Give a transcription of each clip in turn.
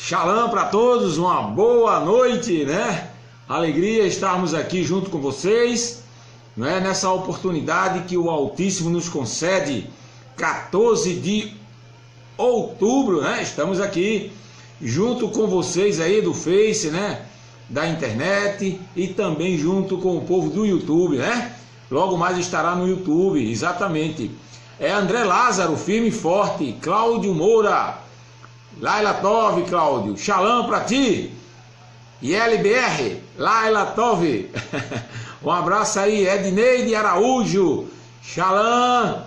Shalom para todos, uma boa noite, né? Alegria estarmos aqui junto com vocês, né? Nessa oportunidade que o Altíssimo nos concede, 14 de outubro, né? Estamos aqui junto com vocês aí do Face, né? Da internet e também junto com o povo do YouTube, né? Logo mais estará no YouTube, exatamente. É André Lázaro, firme e forte, Cláudio Moura, Laila Tove, Cláudio, Shalom para ti, e LBR, Laila Tove, um abraço aí, Edneide Araújo, Shalom,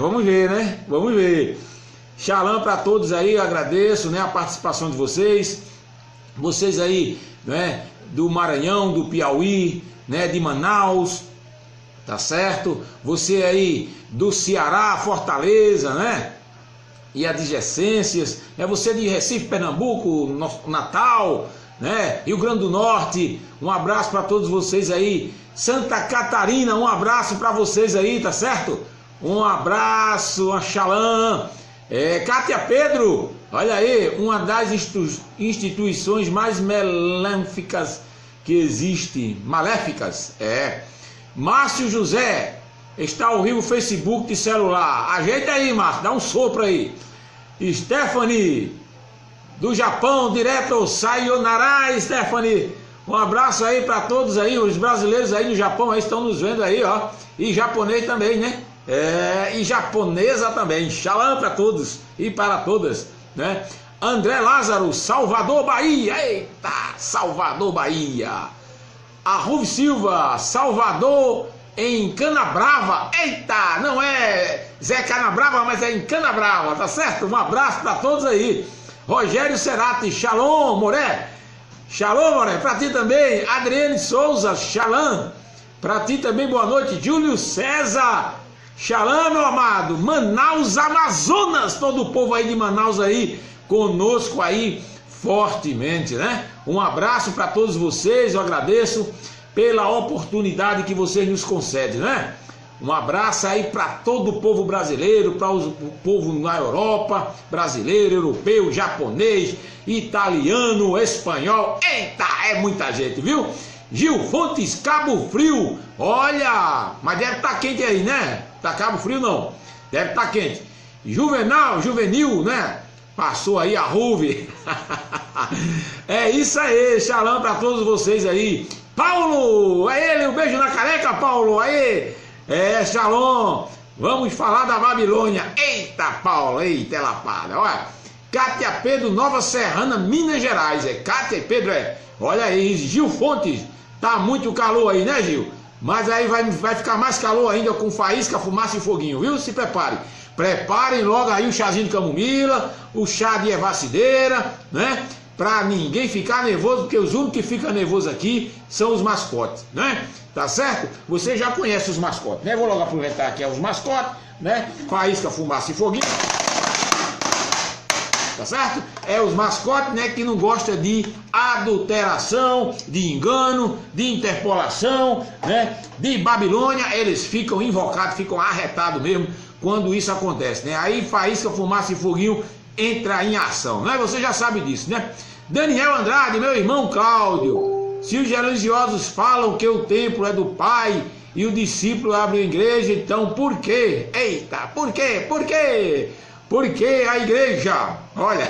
vamos ver, né, vamos ver, Shalom para todos aí, eu agradeço, né, a participação de vocês aí, né, do Maranhão, do Piauí, né, de Manaus, tá certo, você aí do Ceará, Fortaleza, né, e adjacências, né? Você de Recife, Pernambuco, Natal, né? Rio Grande do Norte, um abraço para todos vocês aí. Santa Catarina, um abraço para vocês aí, tá certo? Um abraço, a Shalom. Cátia Pedro, olha aí, uma das instituições mais maléficas que existe, maléficas, Márcio José, está ao vivo Facebook de celular. Ajeita aí, Márcio, dá um sopro aí. Stephanie, do Japão, direto, sayonara, Stephanie. Um abraço aí para todos aí, os brasileiros aí no Japão aí estão nos vendo aí, ó. E japonês também, né? E japonesa também. Shalom para todos e para todas, né? André Lázaro, Salvador, Bahia. Eita, Salvador, Bahia. Arruve Silva, Salvador, em Canabrava. Eita, não é Zé Canabrava, mas é em Canabrava, tá certo? Um abraço para todos aí. Rogério Cerati, Shalom, Moré. Shalom, Moré, para ti também. Adriane Souza, Shalom. Para ti também, boa noite. Júlio César, Shalom, meu amado. Manaus, Amazonas, todo o povo aí de Manaus aí, conosco aí, fortemente, né? Um abraço para todos vocês, eu agradeço pela oportunidade que vocês nos concedem, né? Um abraço aí para todo o povo brasileiro, para o povo na Europa, brasileiro, europeu, japonês, italiano, espanhol. Eita, é muita gente, viu? Gil Fontes, Cabo Frio, olha, mas deve estar quente aí, né? Tá Cabo Frio não, deve estar quente. Juvenil, né? Passou aí a Ruve. É isso aí, Shalom para todos vocês aí. Paulo, é ele, um beijo na careca, Paulo, aí, Shalom, vamos falar da Babilônia. Eita, Paulo, eita, lapada, olha, Cátia Pedro, Nova Serrana, Minas Gerais, Cátia Pedro, olha aí, Gil Fontes, tá muito calor aí, né, Gil? Mas aí vai ficar mais calor ainda com faísca, fumaça e foguinho, viu? Se prepare. Preparem logo aí o chazinho de camomila, o chá de ervacideira, né? Pra ninguém ficar nervoso, porque os únicos que ficam nervosos aqui são os mascotes, né? Tá certo? Você já conhece os mascotes, né? Vou logo aproveitar aqui os mascotes, né? Faísca, fumaça e foguinho. Tá certo? Os mascotes, né, que não gostam de adulteração, de engano, de interpolação, né? De Babilônia, eles ficam invocados, ficam arretados mesmo quando isso acontece, né? Aí faísca, fumaça e foguinho entra em ação, né? Você já sabe disso, né? Daniel Andrade, meu irmão Cláudio, se os religiosos falam que o templo é do Pai e o discípulo abre a igreja, então por quê? Eita, por quê? Por quê? Por que a igreja? Olha,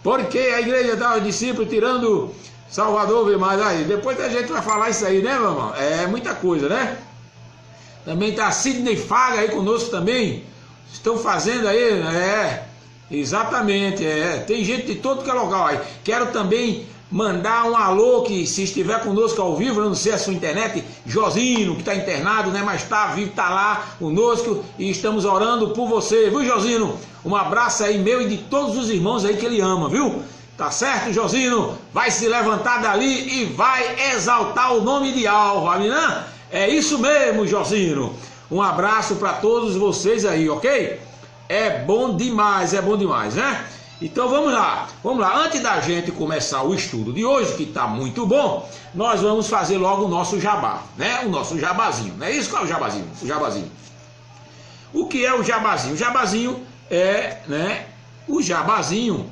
por que a igreja dá os discípulos tirando Salvador, mas aí, depois a gente vai falar isso aí, né, meu irmão? É muita coisa, né? Também tá Sidney Faga aí conosco também. Estão fazendo aí, exatamente, tem gente de todo que é local aí. Quero também mandar um alô, que se estiver conosco ao vivo, eu não sei a sua internet, Josino, que está internado, né, mas está vivo, está lá conosco e estamos orando por você, viu, Josino? Um abraço aí meu e de todos os irmãos aí que ele ama, viu? Tá certo, Josino? Vai se levantar dali e vai exaltar o nome de Alva, né? É isso mesmo, Josino. Um abraço para todos vocês aí, ok? É bom demais, né? Então vamos lá. Antes da gente começar o estudo de hoje, que está muito bom, nós vamos fazer logo o nosso jabá, né? O nosso jabazinho, não é isso? Qual é o jabazinho? O jabazinho. O que é o jabazinho? O jabazinho é, né, o jabazinho,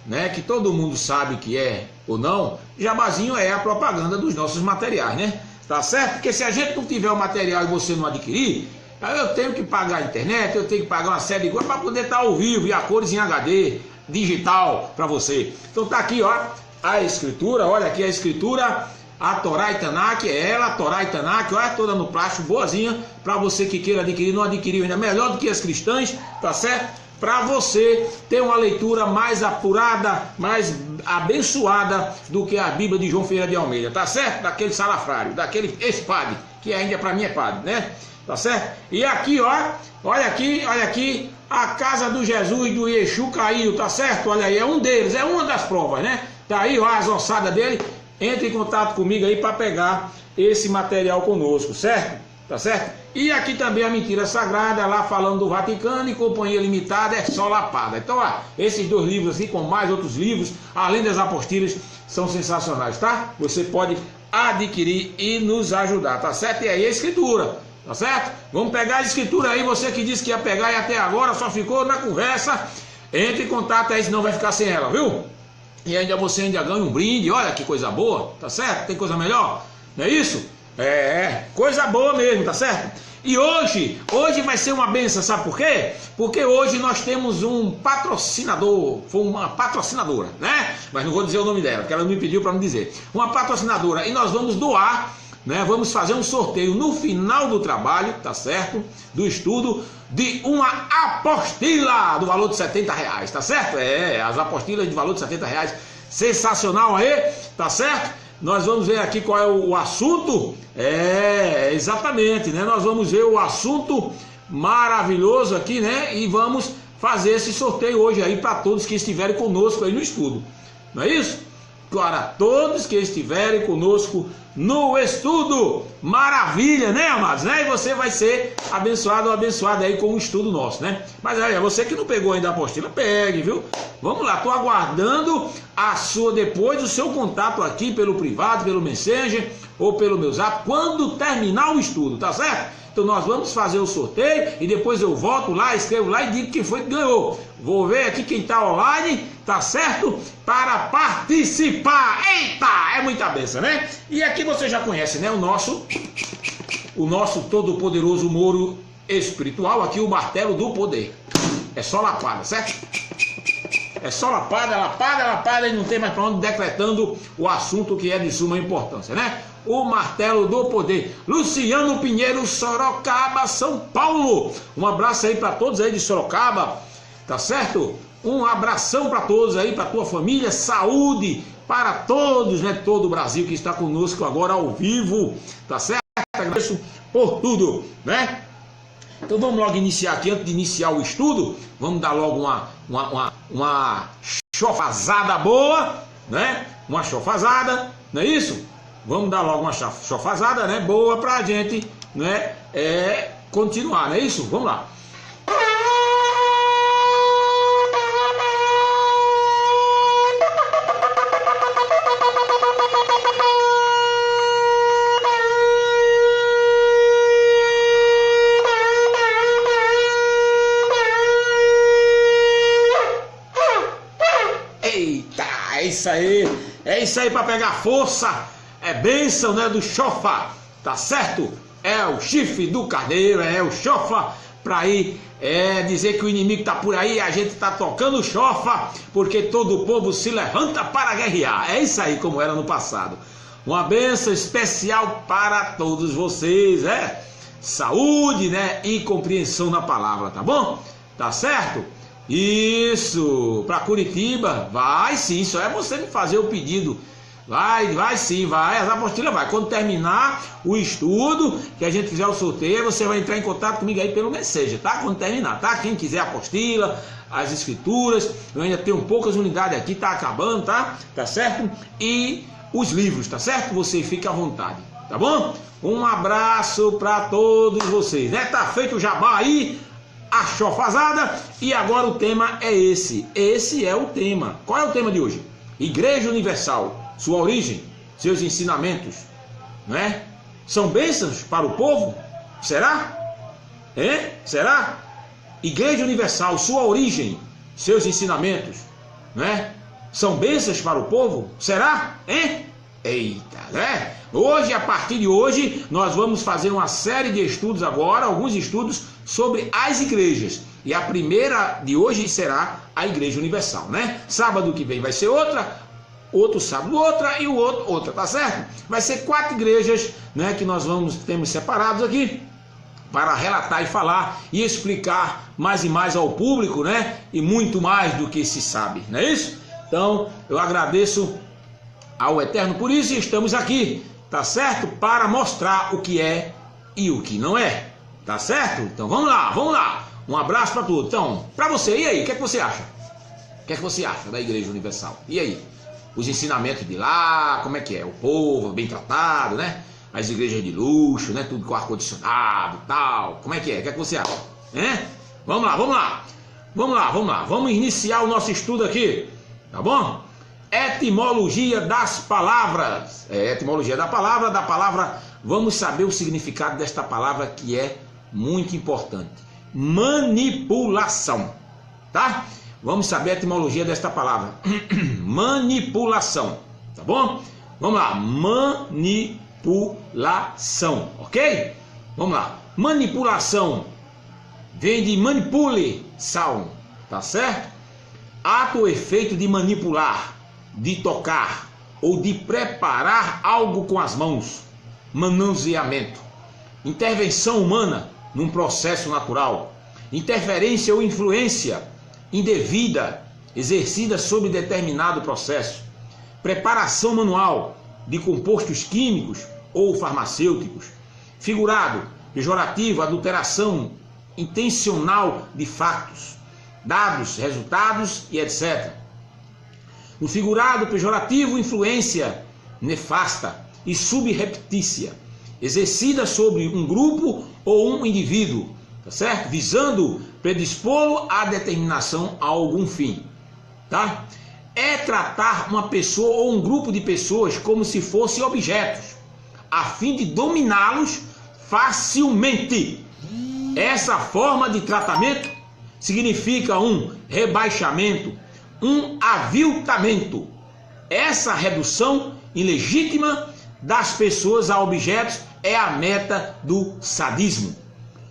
né, que todo mundo sabe que é ou não, jabazinho é a propaganda dos nossos materiais, né? Tá certo? Porque se a gente não tiver o material e você não adquirir, aí eu tenho que pagar a internet, eu tenho que pagar uma série de coisas para poder estar ao vivo e a cores em HD, digital para você. Então tá aqui, ó, a escritura, olha aqui a escritura, a Torá e Tanakh, é ela, a Torá e Tanakh, olha, toda no plástico, boazinha, para você que queira adquirir, não adquiriu ainda, melhor do que as cristãs, tá certo? Para você ter uma leitura mais apurada, mais abençoada do que a Bíblia de João Ferreira de Almeida, tá certo? Daquele salafrário, daquele ex-padre, que ainda para mim é padre, né? Tá certo? E aqui, ó, olha aqui, a casa do Jesus do Yeshua caiu, tá certo? Olha aí, é um deles, é uma das provas, né? Tá aí, ó, as ossadas dele. Entre em contato comigo aí para pegar esse material conosco, certo? Tá certo? E aqui também a Mentira Sagrada, lá falando do Vaticano e Companhia Limitada, é só lapada. Então, ó, esses dois livros assim, com mais outros livros, além das apostilhas, são sensacionais, tá? Você pode adquirir e nos ajudar, tá certo? E aí a escritura, tá certo? Vamos pegar a escritura aí, você que disse que ia pegar e até agora só ficou na conversa, entre em contato aí, senão vai ficar sem ela, viu? E ainda você ainda ganha um brinde, olha que coisa boa, tá certo? Tem coisa melhor, não é isso? Coisa boa mesmo, tá certo? E hoje vai ser uma benção, sabe por quê? Porque hoje nós temos um patrocinador, foi uma patrocinadora, né? Mas não vou dizer o nome dela, porque ela me pediu para me dizer. Uma patrocinadora, e nós vamos doar, né? Vamos fazer um sorteio no final do trabalho, tá certo? Do estudo, de uma apostila do valor de R$70, tá certo? As apostilas de valor de R$70, sensacional aí, tá certo? Nós vamos ver aqui qual é o assunto. Exatamente, né? Nós vamos ver o assunto maravilhoso aqui, né? E vamos fazer esse sorteio hoje aí para todos que estiverem conosco aí no estudo. Não é isso? Para todos que estiverem conosco no estudo. Maravilha, né, amados? Né? E você vai ser abençoado ou abençoada aí com o estudo nosso, né? Mas olha, você que não pegou ainda a apostila, pegue, viu? Vamos lá, estou aguardando depois o seu contato aqui pelo privado, pelo Messenger ou pelo meu zap, quando terminar o estudo, tá certo? Então nós vamos fazer o sorteio e depois eu volto lá, escrevo lá e digo quem foi que ganhou. Vou ver aqui quem está online, tá certo? Para participar. Eita, é muita benção, né? E aqui você já conhece, né? O nosso todo-poderoso Moro espiritual, aqui o martelo do poder. É só lapada, certo? É só lapada e não tem mais para onde decretando o assunto que é de suma importância, né? O martelo do poder. Luciano Pinheiro, Sorocaba, São Paulo. Um abraço aí para todos aí de Sorocaba, tá certo? Um abração para todos aí, para tua família, saúde para todos, né? Todo o Brasil que está conosco agora ao vivo, tá certo? Agradeço por tudo, né? Então vamos logo iniciar aqui, antes de iniciar o estudo, vamos dar logo uma chofazada boa, né? Uma chofazada, não é isso? Vamos dar logo uma chofazada, né? Boa pra gente, né? Continuar, não é isso? Vamos lá. É isso aí para pegar força, é bênção, né, do chofa, tá certo? É o chifre do carneiro, é o chofa para ir dizer que o inimigo tá por aí, a gente tá tocando chofa, porque todo o povo se levanta para guerrear. É isso aí como era no passado. Uma bênção especial para todos vocês, saúde, né, e compreensão na palavra, tá bom? Tá certo? Isso, para Curitiba, vai sim, só é você me fazer o pedido, vai sim, as apostilas vai, quando terminar o estudo, que a gente fizer o sorteio, você vai entrar em contato comigo aí pelo Messenger, tá? Quando terminar, tá? Quem quiser a apostila, as escrituras, eu ainda tenho poucas unidades aqui, tá acabando, tá? Tá certo? E os livros, tá certo? Você fica à vontade, tá bom? Um abraço para todos vocês, né? Tá feito o jabá aí, a chofazada, e agora o tema é esse é o tema. Qual é o tema de hoje? Igreja Universal, sua origem, seus ensinamentos, né? São bênçãos para o povo? Será? Será? Igreja Universal, sua origem, seus ensinamentos, né? São bênçãos para o povo? Será? Hein? Eita, né? Hoje, a partir de hoje, nós vamos fazer uma série de estudos agora, alguns estudos sobre as igrejas. E a primeira de hoje será a Igreja Universal, né? Sábado que vem vai ser outra, outro sábado outra e o outro outra, tá certo? Vai ser 4 igrejas, né, que nós temos separados aqui para relatar e falar e explicar mais e mais ao público, né? E muito mais do que se sabe, não é isso? Então, eu agradeço ao Eterno por isso e estamos aqui, tá certo? Para mostrar o que é e o que não é, tá certo? Então vamos lá, vamos lá. Um abraço para todos. Então, para você, e aí, o que é que você acha? O que é que você acha da Igreja Universal? E aí? Os ensinamentos de lá, como é que é? O povo bem tratado, né? As igrejas de luxo, né? Tudo com ar-condicionado e tal. Como é que é? O que é que você acha? Vamos lá, vamos lá. Vamos lá, vamos lá. Vamos iniciar o nosso estudo aqui, tá bom? Etimologia das palavras. Etimologia da palavra. Vamos saber o significado desta palavra que é muito importante. Manipulação, tá? Vamos saber a etimologia desta palavra. Manipulação, tá bom? Vamos lá. Manipulação, ok? Vamos lá. Manipulação vem de manipule, sound, tá certo? Ato ou efeito de manipular, de tocar ou de preparar algo com as mãos. Manuseamento. Intervenção humana num processo natural. Interferência ou influência indevida exercida sobre determinado processo. Preparação manual de compostos químicos ou farmacêuticos. Figurado, pejorativo, adulteração intencional de fatos, dados, resultados e etc. No figurado, pejorativo, influência nefasta e subreptícia, exercida sobre um grupo ou um indivíduo, tá certo? Visando predispô-lo à determinação a algum fim, tá? É tratar uma pessoa ou um grupo de pessoas como se fossem objetos, a fim de dominá-los facilmente. Essa forma de tratamento significa um rebaixamento, um aviltamento. Essa redução ilegítima das pessoas a objetos é a meta do sadismo.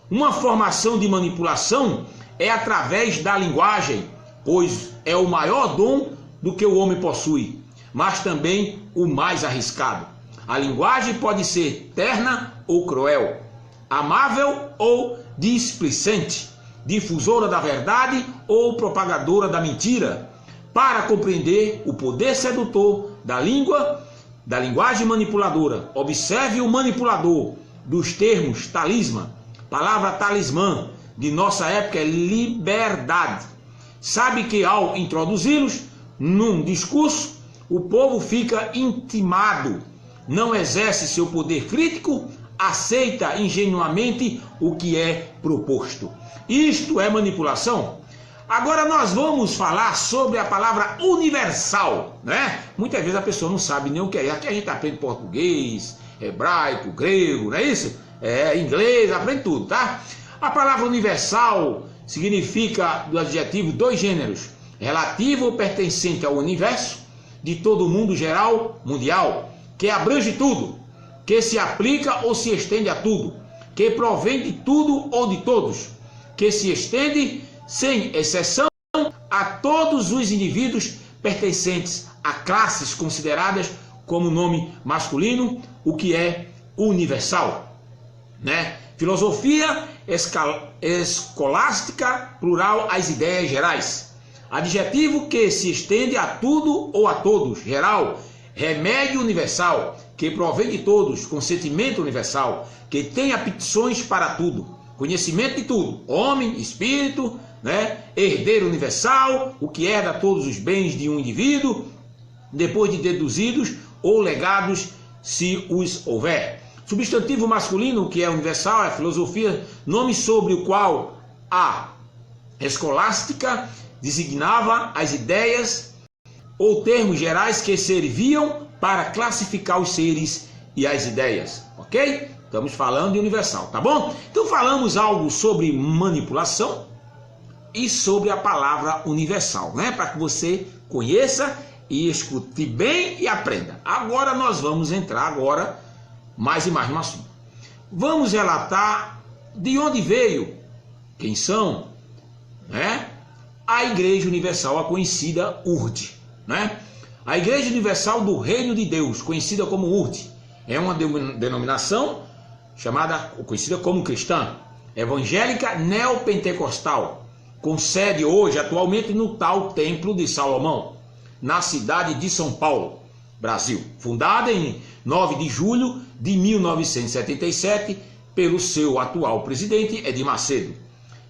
Uma formação de manipulação é através da linguagem, pois é o maior dom do que o homem possui, mas também o mais arriscado. A linguagem pode ser terna ou cruel, amável ou displicente, difusora da verdade ou propagadora da mentira. Para compreender o poder sedutor da linguagem manipuladora, observe o manipulador dos termos talismã. Palavra talismã de nossa época é liberdade. Sabe que ao introduzi-los num discurso, o povo fica intimado, não exerce seu poder crítico, aceita ingenuamente o que é proposto. Isto é manipulação. Agora nós vamos falar sobre a palavra universal, né? Muitas vezes a pessoa não sabe nem o que é. Aqui a gente aprende português, hebraico, grego, não é isso? Inglês, aprende tudo, tá? A palavra universal significa do adjetivo 2 gêneros, relativo ou pertencente ao universo, de todo o mundo geral, mundial, que abrange tudo, que se aplica ou se estende a tudo, que provém de tudo ou de todos, que se estende sem exceção a todos os indivíduos pertencentes a classes consideradas como nome masculino, o que é universal, né? Filosofia escolástica, plural, as ideias gerais. Adjetivo que se estende a tudo ou a todos, geral. Remédio universal, que provém de todos, consentimento universal, que tem aptidões para tudo, conhecimento de tudo, homem, espírito, né? Herdeiro universal, o que herda todos os bens de um indivíduo, depois de deduzidos ou legados, se os houver. Substantivo masculino, que é universal, é filosofia, nome sobre o qual a escolástica designava as ideias ou termos gerais que serviam para classificar os seres e as ideias, ok? Estamos falando de universal, tá bom? Então falamos algo sobre manipulação, e sobre a palavra universal, né? Para que você conheça e escute bem e aprenda. Agora nós vamos entrar agora mais e mais no assunto. Vamos relatar de onde veio, quem são, né? A Igreja Universal, a conhecida URD, né? A Igreja Universal do Reino de Deus, conhecida como URD, é uma denominação conhecida como cristã, evangélica neopentecostal, com sede hoje, atualmente, no tal Templo de Salomão, na cidade de São Paulo, Brasil. Fundada em 9 de julho de 1977 pelo seu atual presidente, Edir Macedo,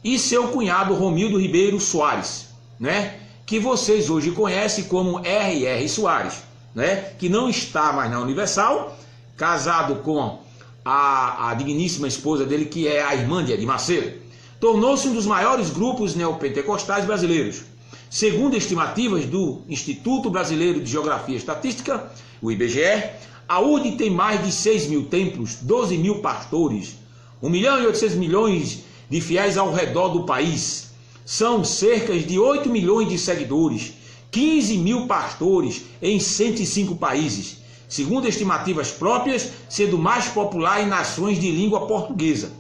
e seu cunhado Romildo Ribeiro Soares, né? Que vocês hoje conhecem como R.R. Soares, né? Que não está mais na Universal, casado com a digníssima esposa dele, que é a irmã de Edir Macedo. Tornou-se um dos maiores grupos neopentecostais brasileiros. Segundo estimativas do Instituto Brasileiro de Geografia e Estatística, o IBGE, a URD tem mais de 6 mil templos, 12 mil pastores, 1 milhão e 800 milhões de fiéis ao redor do país. São cerca de 8 milhões de seguidores, 15 mil pastores em 105 países, segundo estimativas próprias, sendo mais popular em nações de língua portuguesa.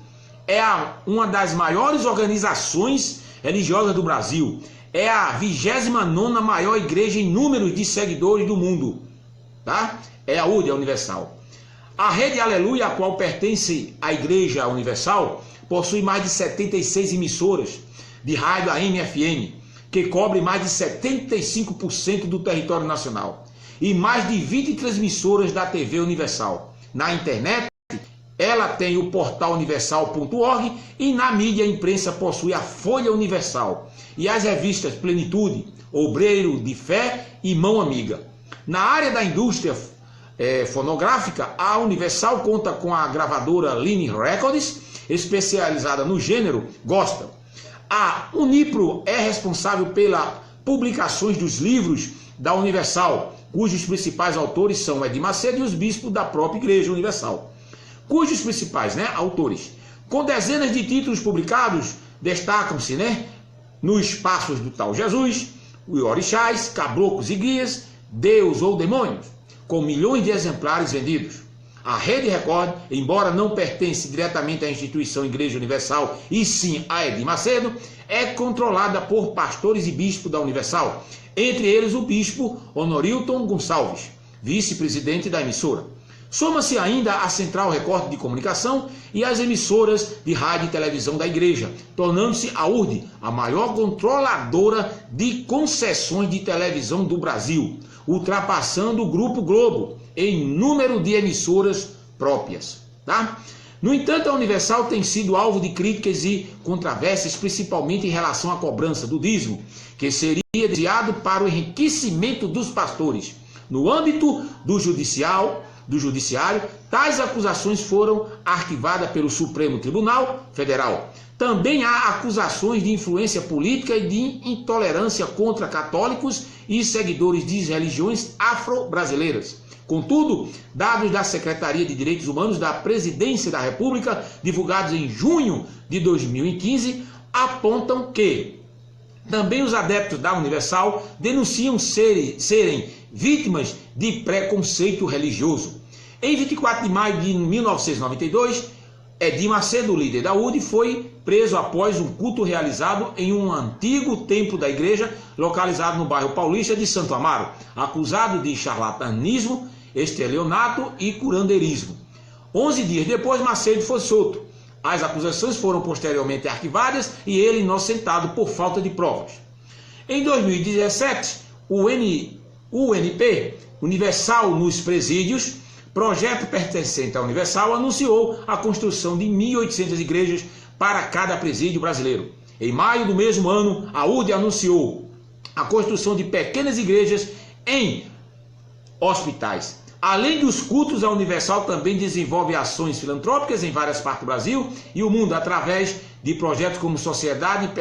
É uma das maiores organizações religiosas do Brasil. É a 29ª maior igreja em número de seguidores do mundo. Tá? É a URD, a Universal. A Rede Aleluia, a qual pertence à Igreja Universal, possui mais de 76 emissoras de rádio AM e FM, que cobrem mais de 75% do território nacional, e mais de 20 transmissoras da TV Universal. Na internet, ela tem o portal universal.org e na mídia imprensa possui a Folha Universal e as revistas Plenitude, Obreiro de Fé e Mão Amiga. Na área da indústria fonográfica, a Universal conta com a gravadora Line Records, especializada no gênero gospel. A Unipro é responsável pelas publicações dos livros da Universal, cujos principais autores são Edir Macedo e os bispos da própria Igreja Universal. Cujos principais autores, com dezenas de títulos publicados, destacam-se nos Passos do Tal Jesus, os Orixás, Caboclos e Guias, Deus ou Demônios, com milhões de exemplares vendidos. A Rede Record, embora não pertence diretamente à instituição Igreja Universal e sim a Edir Macedo, é controlada por pastores e bispos da Universal, entre eles o bispo Honorilton Gonçalves, vice-presidente da emissora. Soma-se ainda a Central Record de Comunicação e as emissoras de rádio e televisão da Igreja, tornando-se a URD a maior controladora de concessões de televisão do Brasil, ultrapassando o Grupo Globo em número de emissoras próprias. Tá? No entanto, a Universal tem sido alvo de críticas e controvérsias, principalmente em relação à cobrança do dízimo, que seria desviado para o enriquecimento dos pastores. No âmbito do judiciário, tais acusações foram arquivadas pelo Supremo Tribunal Federal. Também há acusações de influência política e de intolerância contra católicos e seguidores de religiões afro-brasileiras. Contudo, dados da Secretaria de Direitos Humanos da Presidência da República, divulgados em junho de 2015, apontam que também os adeptos da Universal denunciam serem vítimas de preconceito religioso. Em 24 de maio de 1992, Edir Macedo, líder da URD, foi preso após um culto realizado em um antigo templo da igreja, localizado no bairro paulista de Santo Amaro, acusado de charlatanismo, estelionato e curandeirismo. 11 dias depois, Macedo foi solto. As acusações foram posteriormente arquivadas e ele inocentado por falta de provas. Em 2017, o UNP, Universal nos Presídios, projeto pertencente à Universal, anunciou a construção de 1.800 igrejas para cada presídio brasileiro. Em maio do mesmo ano, a URD anunciou a construção de pequenas igrejas em hospitais. Além dos cultos, a Universal também desenvolve ações filantrópicas em várias partes do Brasil e o mundo, através de projetos como Sociedade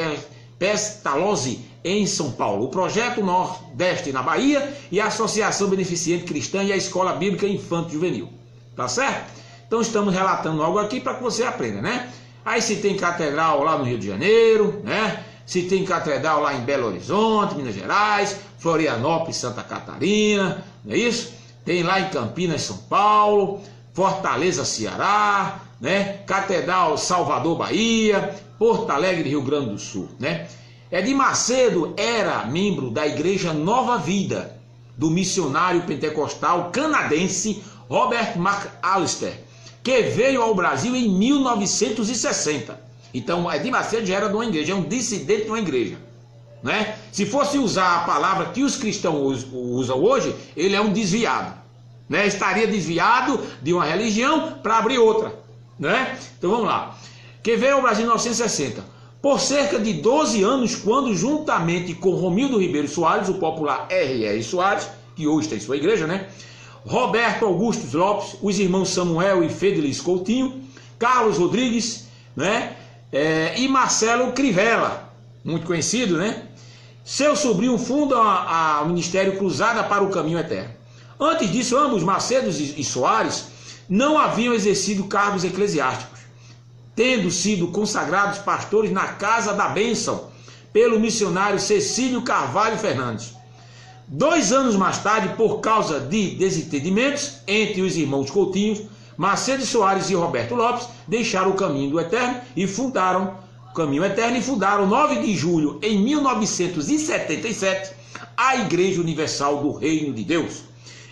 Pestalozzi em São Paulo, o Projeto Nordeste na Bahia e a Associação Beneficente Cristã e a Escola Bíblica Infanto Juvenil. Tá certo? Então estamos relatando algo aqui para que você aprenda, né? Aí se tem catedral lá no Rio de Janeiro, né? se tem catedral lá em Belo Horizonte, Minas Gerais, Florianópolis, Santa Catarina, não é isso? Tem lá em Campinas, São Paulo, Fortaleza, Ceará, né? Catedral Salvador, Bahia, Porto Alegre, Rio Grande do Sul, né? Edir Macedo era membro da Igreja Nova Vida, do missionário pentecostal canadense Robert McAllister, que veio ao Brasil em 1960. Então, Edir Macedo já era de uma igreja, é um dissidente de uma igreja, né? Se fosse usar a palavra que os cristãos usam hoje, ele é um desviado, né? Estaria desviado de uma religião para abrir outra, né? Então vamos lá. Que veio ao Brasil em 1960, por cerca de 12 anos, quando juntamente com Romildo Ribeiro Soares, o popular R.R. Soares, que hoje tem sua igreja, né? Roberto Augusto Lopes, os irmãos Samuel e Fedelis Coutinho, Carlos Rodrigues, né? E Marcelo Crivella, muito conhecido, né? Seu sobrinho funda o Ministério Cruzada para o Caminho Eterno. Antes disso, ambos, Macedo e Soares, não haviam exercido cargos eclesiásticos, tendo sido consagrados pastores na Casa da Bênção pelo missionário Cecílio Carvalho Fernandes. 2 anos mais tarde, por causa de desentendimentos entre os irmãos Coutinho, Macedo e Soares e Roberto Lopes deixaram o Caminho do Eterno e fundaram o Caminho Eterno e fundaram, 9 de julho de 1977, a Igreja Universal do Reino de Deus,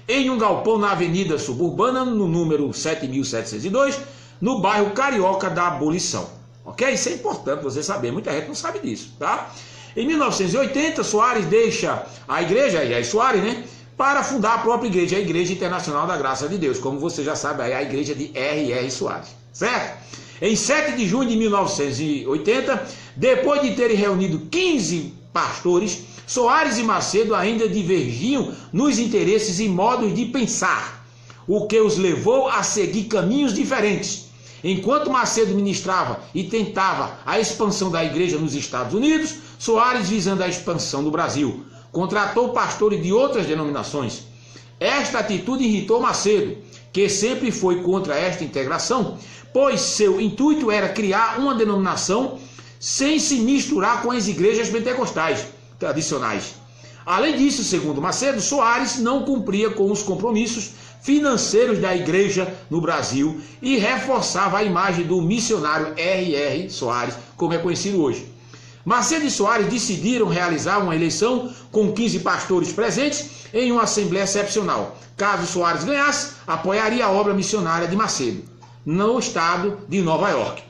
em um galpão na Avenida Suburbana, no número 7702, no bairro Carioca da Abolição. Ok? Isso é importante você saber, muita gente não sabe disso, tá? Em 1980, Soares deixa a igreja, e aí Soares, né, para fundar a própria igreja, a Igreja Internacional da Graça de Deus, como você já sabe, é a igreja de R.R. Soares, certo? Em 7 de junho de 1980, depois de terem reunido 15 pastores, Soares e Macedo ainda divergiam nos interesses e modos de pensar, o que os levou a seguir caminhos diferentes. Enquanto Macedo ministrava e tentava a expansão da igreja nos Estados Unidos, Soares, visando a expansão do Brasil, contratou pastores de outras denominações. Esta atitude irritou Macedo, que sempre foi contra esta integração, pois seu intuito era criar uma denominação sem se misturar com as igrejas pentecostais tradicionais. Além disso, segundo Macedo, Soares não cumpria com os compromissos financeiros da igreja no Brasil e reforçava a imagem do missionário R.R. Soares, como é conhecido hoje. Macedo e Soares decidiram realizar uma eleição com 15 pastores presentes em uma assembleia excepcional. Caso Soares ganhasse, apoiaria a obra missionária de Macedo, no estado de Nova York.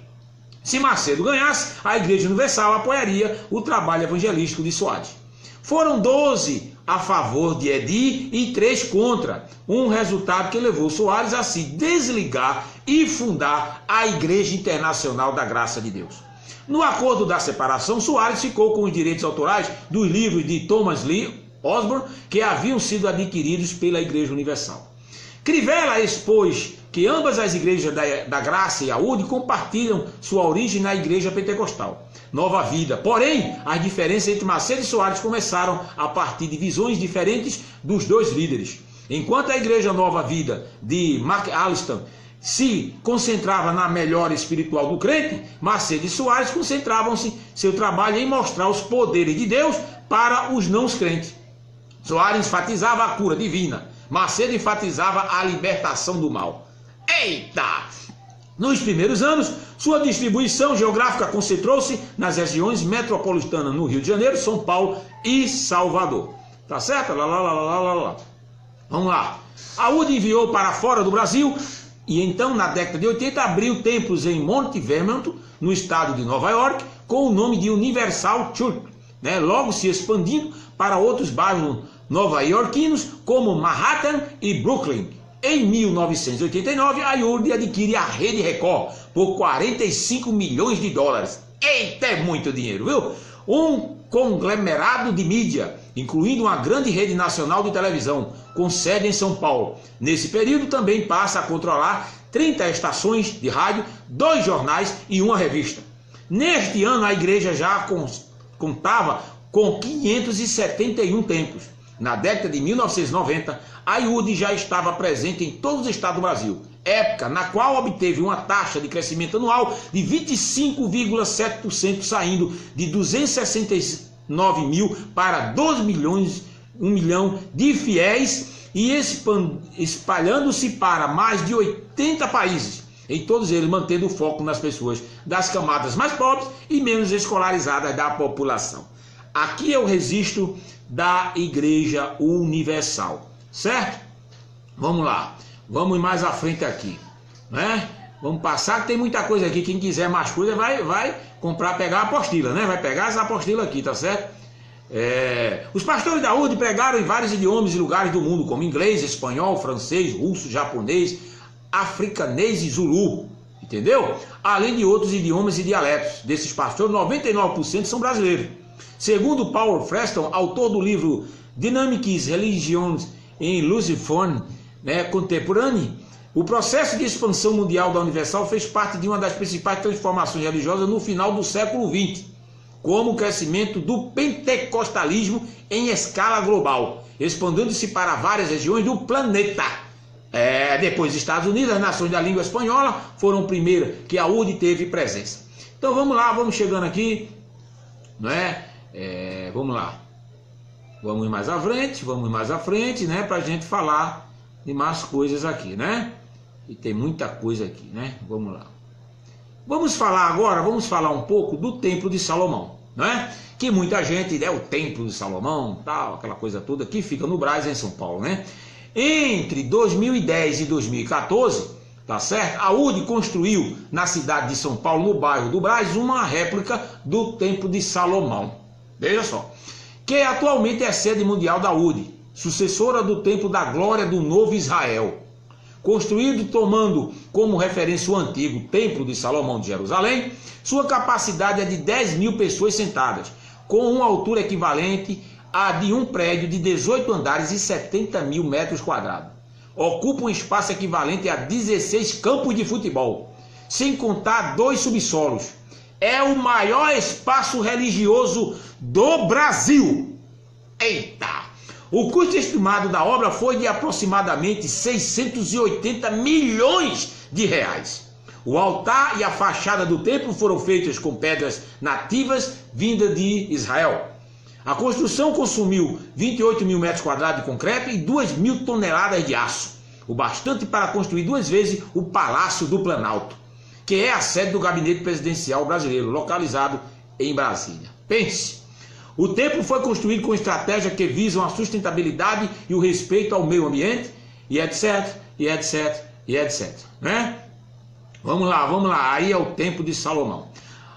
Se Macedo ganhasse, a Igreja Universal apoiaria o trabalho evangelístico de Soares. Foram 12 a favor de Edir e 3 contra, um resultado que levou Soares a se desligar e fundar a Igreja Internacional da Graça de Deus. No acordo da separação, Soares ficou com os direitos autorais dos livros de Thomas Lee Osborne, que haviam sido adquiridos pela Igreja Universal. Crivella expôs que ambas as igrejas da Graça e a UD compartilham sua origem na Igreja Pentecostal Nova Vida. Porém, as diferenças entre Macedo e Soares começaram a partir de visões diferentes dos dois líderes. Enquanto a Igreja Nova Vida de McAllister se concentrava na melhora espiritual do crente, Macedo e Soares concentravam-se seu trabalho em mostrar os poderes de Deus para os não crentes. Soares enfatizava a cura divina, Macedo enfatizava a libertação do mal. Eita! Nos primeiros anos, sua distribuição geográfica concentrou-se nas regiões metropolitanas no Rio de Janeiro, São Paulo e Salvador. Tá certo? Vamos lá. A UD enviou para fora do Brasil e então, na década de 80, abriu templos em Mount Vermont, no estado de Nova York, com o nome de Universal Church, né? Logo se expandindo para outros bairros nova-iorquinos, como Manhattan e Brooklyn. Em 1989, a UD adquire a Rede Record por 45 milhões de dólares. Eita, é muito dinheiro, viu? Um conglomerado de mídia, incluindo uma grande rede nacional de televisão, com sede em São Paulo. Nesse período também passa a controlar 30 estações de rádio, 2 jornais e uma revista. Neste ano, a igreja já contava com 571 templos. Na década de 1990, a IUD já estava presente em todos os estados do Brasil, época na qual obteve uma taxa de crescimento anual de 25,7%, saindo de 269 mil para 2 milhões, 1 milhão de fiéis e espalhando-se para mais de 80 países, em todos eles mantendo o foco nas pessoas das camadas mais pobres e menos escolarizadas da população. Aqui é o registro da Igreja Universal, certo? Vamos lá, vamos mais à frente aqui, né? Vamos passar, que tem muita coisa aqui. Quem quiser mais coisa vai comprar, pegar a apostila, né? Vai pegar essa apostila aqui, tá certo? Os pastores da URD pregaram em vários idiomas e lugares do mundo, como inglês, espanhol, francês, russo, japonês, africanês e zulu, entendeu? Além de outros idiomas e dialetos. Desses pastores, 99% são brasileiros. Segundo Paul Freston, autor do livro Dynamics Religions in Luciform, né, Contemporâneo, o processo de expansão mundial da Universal fez parte de uma das principais transformações religiosas no final do século XX, como o crescimento do pentecostalismo em escala global, expandindo-se para várias regiões do planeta. Depois dos Estados Unidos, as nações da língua espanhola foram primeiras que a URD teve presença. Então vamos lá, vamos chegando aqui, não é? Vamos lá, vamos mais à frente, né, para a gente falar de mais coisas aqui, né? E tem muita coisa aqui, né? Vamos lá. Vamos falar um pouco do Templo de Salomão, não é? Que muita gente, o Templo de Salomão, tal, aquela coisa toda, que fica no Brás, em São Paulo, né? Entre 2010 e 2014, tá certo? A URD construiu na cidade de São Paulo, no bairro do Brás, uma réplica do Templo de Salomão. Veja só. Que atualmente é a sede mundial da URD, sucessora do Templo da Glória do Novo Israel. Construído tomando como referência o antigo Templo de Salomão de Jerusalém, sua capacidade é de 10 mil pessoas sentadas, com uma altura equivalente à de um prédio de 18 andares e 70 mil metros quadrados. Ocupa um espaço equivalente a 16 campos de futebol, sem contar 2 subsolos. É o maior espaço religioso do Brasil. Eita! O custo estimado da obra foi de aproximadamente 680 milhões de reais. O altar e a fachada do templo foram feitas com pedras nativas vindas de Israel. A construção consumiu 28 mil metros quadrados de concreto e 2 mil toneladas de aço, o bastante para construir 2 vezes o Palácio do Planalto, que é a sede do Gabinete Presidencial Brasileiro, localizado em Brasília. Pense! O templo foi construído com estratégias que visam a sustentabilidade e o respeito ao meio ambiente, e etc, né? Vamos lá, aí é o Templo de Salomão.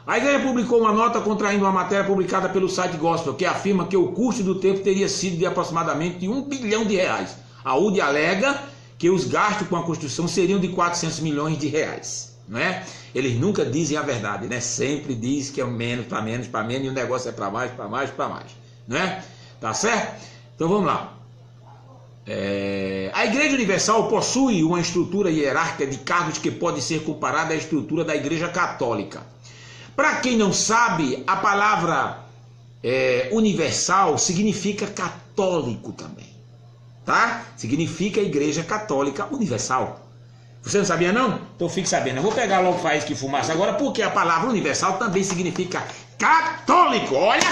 A igreja publicou uma nota contraindo uma matéria publicada pelo site Gospel, que afirma que o custo do templo teria sido de aproximadamente 1 bilhão de reais. A URD alega que os gastos com a construção seriam de 400 milhões de reais. Né? Eles nunca dizem a verdade, né? Sempre diz que é menos, para menos, e o negócio é para mais, né? Tá certo? Então vamos lá. A Igreja Universal possui uma estrutura hierárquica de cargos que pode ser comparada à estrutura da Igreja Católica. Para quem não sabe, a palavra universal significa católico também, tá? Significa Igreja Católica Universal. Você não sabia não? Então fique sabendo. Eu vou pegar logo faísca e fumaça agora, porque a palavra universal também significa católico. Olha.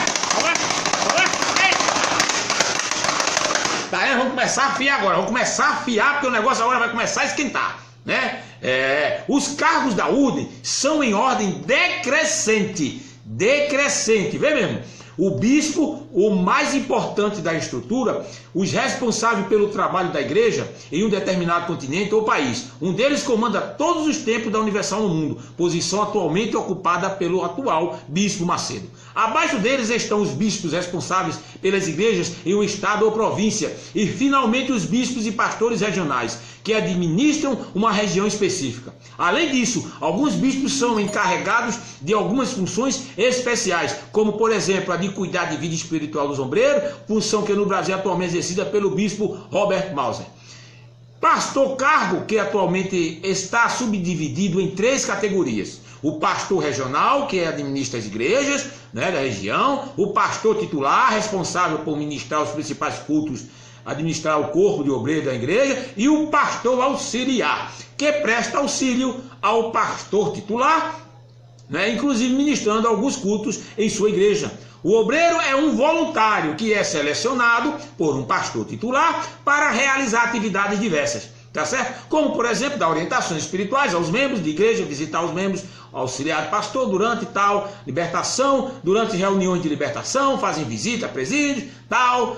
Tá, vamos começar a afiar agora. Vamos começar a afiar, porque o negócio agora vai começar a esquentar, né? Os cargos da URD são em ordem decrescente. Vê mesmo? O bispo, o mais importante da estrutura, os responsáveis pelo trabalho da igreja em um determinado continente ou país. Um deles comanda todos os templos da Universal no mundo, posição atualmente ocupada pelo atual bispo Macedo. Abaixo deles estão os bispos responsáveis pelas igrejas em um estado ou província, e finalmente os bispos e pastores regionais, que administram uma região específica. Além disso, alguns bispos são encarregados de algumas funções especiais, como por exemplo a de cuidar de vida espiritual dos ombreiros, função que no Brasil é atualmente exercida pelo bispo Robert Mauser. Pastor cargo que atualmente está subdividido em 3 categorias. O pastor regional, que administra as igrejas, né, da região. O pastor titular, responsável por ministrar os principais cultos administrar o corpo de obreiro da igreja, e o pastor auxiliar, que presta auxílio ao pastor titular, né, inclusive ministrando alguns cultos em sua igreja. O obreiro é um voluntário que é selecionado por um pastor titular para realizar atividades diversas, tá certo? Como, por exemplo, dar orientações espirituais aos membros de igreja, visitar os membros, auxiliar pastor durante tal libertação, durante reuniões de libertação, fazem visita a presídios, tal.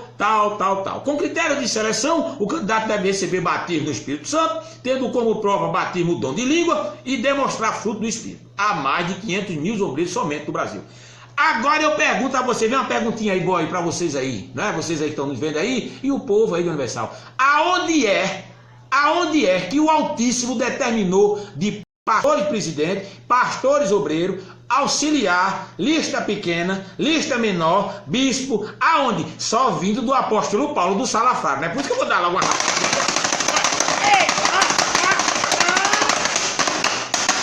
Com critério de seleção, o candidato deve receber batismo do Espírito Santo, tendo como prova batismo o dom de língua e demonstrar fruto do Espírito. Há mais de 500 mil obreiros somente no Brasil. Agora eu pergunto a você, vem uma perguntinha aí, boy, para vocês aí, né? Vocês aí que estão nos vendo aí, e o povo aí do Universal. Aonde é que o Altíssimo determinou de pastores presidente, pastores obreiros, auxiliar, lista pequena, lista menor, bispo, aonde? Só vindo do apóstolo Paulo do Salafrário, né? Por isso que eu vou dar logo uma...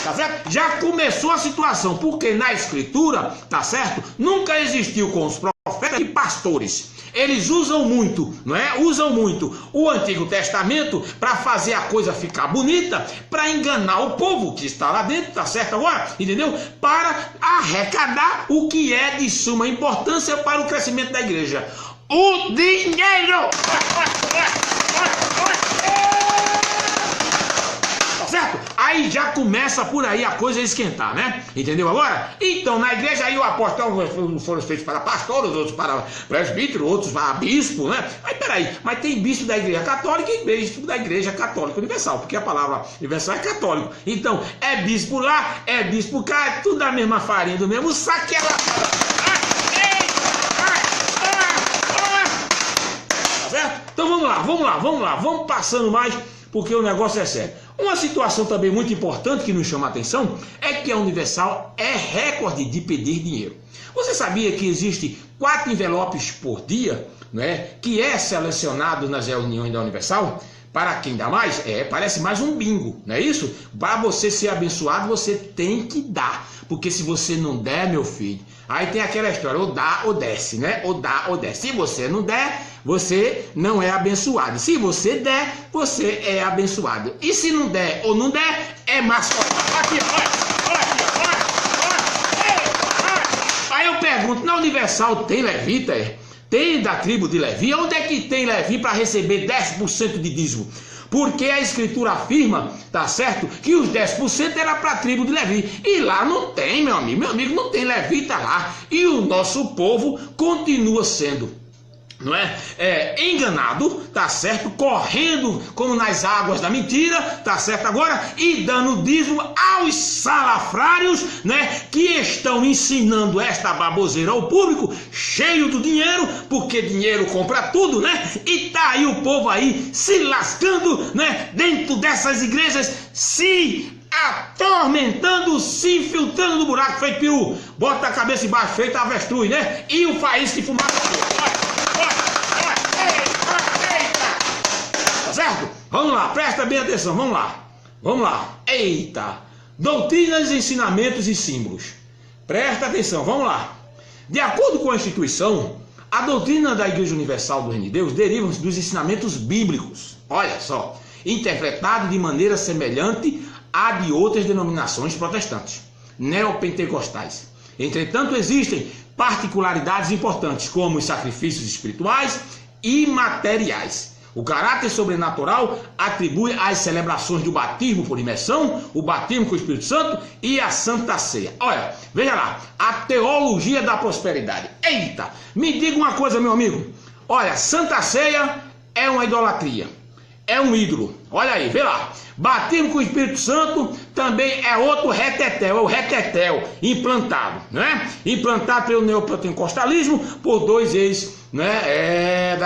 Tá certo? Já começou a situação, porque na escritura, tá certo? Nunca existiu com os profetas e pastores. Eles usam muito, não é? Usam muito o Antigo Testamento para fazer a coisa ficar bonita, para enganar o povo que está lá dentro, tá certo agora? Entendeu? Para arrecadar o que é de suma importância para o crescimento da igreja. O dinheiro! Certo? Aí já começa por aí a coisa a esquentar, né? Entendeu agora? Então, na igreja aí o apóstolo foram feitos para pastores, outros para presbítero, outros para bispo, né? Mas peraí, mas tem bispo da igreja católica e bispo da igreja católica universal, porque a palavra universal é católico. Então, é bispo lá, é bispo cá, é tudo da mesma farinha, do mesmo saco. Tá certo? Então vamos passando mais, porque o negócio é sério. Uma situação também muito importante que nos chama a atenção é que a Universal é recorde de pedir dinheiro. Você sabia que existe 4 envelopes por dia, né, que é selecionado nas reuniões da Universal? Para quem dá mais, parece mais um bingo, não é isso? Para você ser abençoado, você tem que dar. Porque se você não der, meu filho, aí tem aquela história, ou dá ou desce, né? Ou dá ou desce. Se você não der, você não é abençoado. Se você der, você é abençoado. E se não der ou não der, é mascote. Aqui, olha. Aí eu pergunto, na Universal tem levita? Tem da tribo de Levi? Onde é que tem Levi para receber 10% de dízimo? Porque a escritura afirma, tá certo, que os 10% era para a tribo de Levi. E lá não tem, meu amigo, não tem levita lá. E o nosso povo continua sendo, não é? Enganado, tá certo? Correndo como nas águas da mentira, tá certo agora? E dando dízimo aos salafrários, né? Que estão ensinando esta baboseira ao público, cheio do dinheiro, porque dinheiro compra tudo, né? E tá aí o povo aí se lascando, né? Dentro dessas igrejas, se atormentando, se infiltrando no buraco feito peru. Bota a cabeça embaixo, feito avestruz, né? E o faísca de fumaça. Certo? Vamos lá, presta bem atenção, vamos lá. Eita! Doutrinas, ensinamentos e símbolos. Presta atenção, vamos lá. De acordo com a instituição, a doutrina da Igreja Universal do Reino de Deus deriva dos ensinamentos bíblicos. Olha só, interpretado de maneira semelhante à de outras denominações protestantes, neopentecostais. Entretanto, existem particularidades importantes, como os sacrifícios espirituais e materiais. O caráter sobrenatural atribui às celebrações do batismo por imersão, o batismo com o Espírito Santo e a Santa Ceia. Olha, veja lá, a teologia da prosperidade. Eita, me diga uma coisa, meu amigo. Olha, Santa Ceia é uma idolatria, é um ídolo. Olha aí, vê lá. Batismo com o Espírito Santo também é outro retetel, é o retetel implantado, né? Implantado pelo neopentecostalismo por 2 ex, né?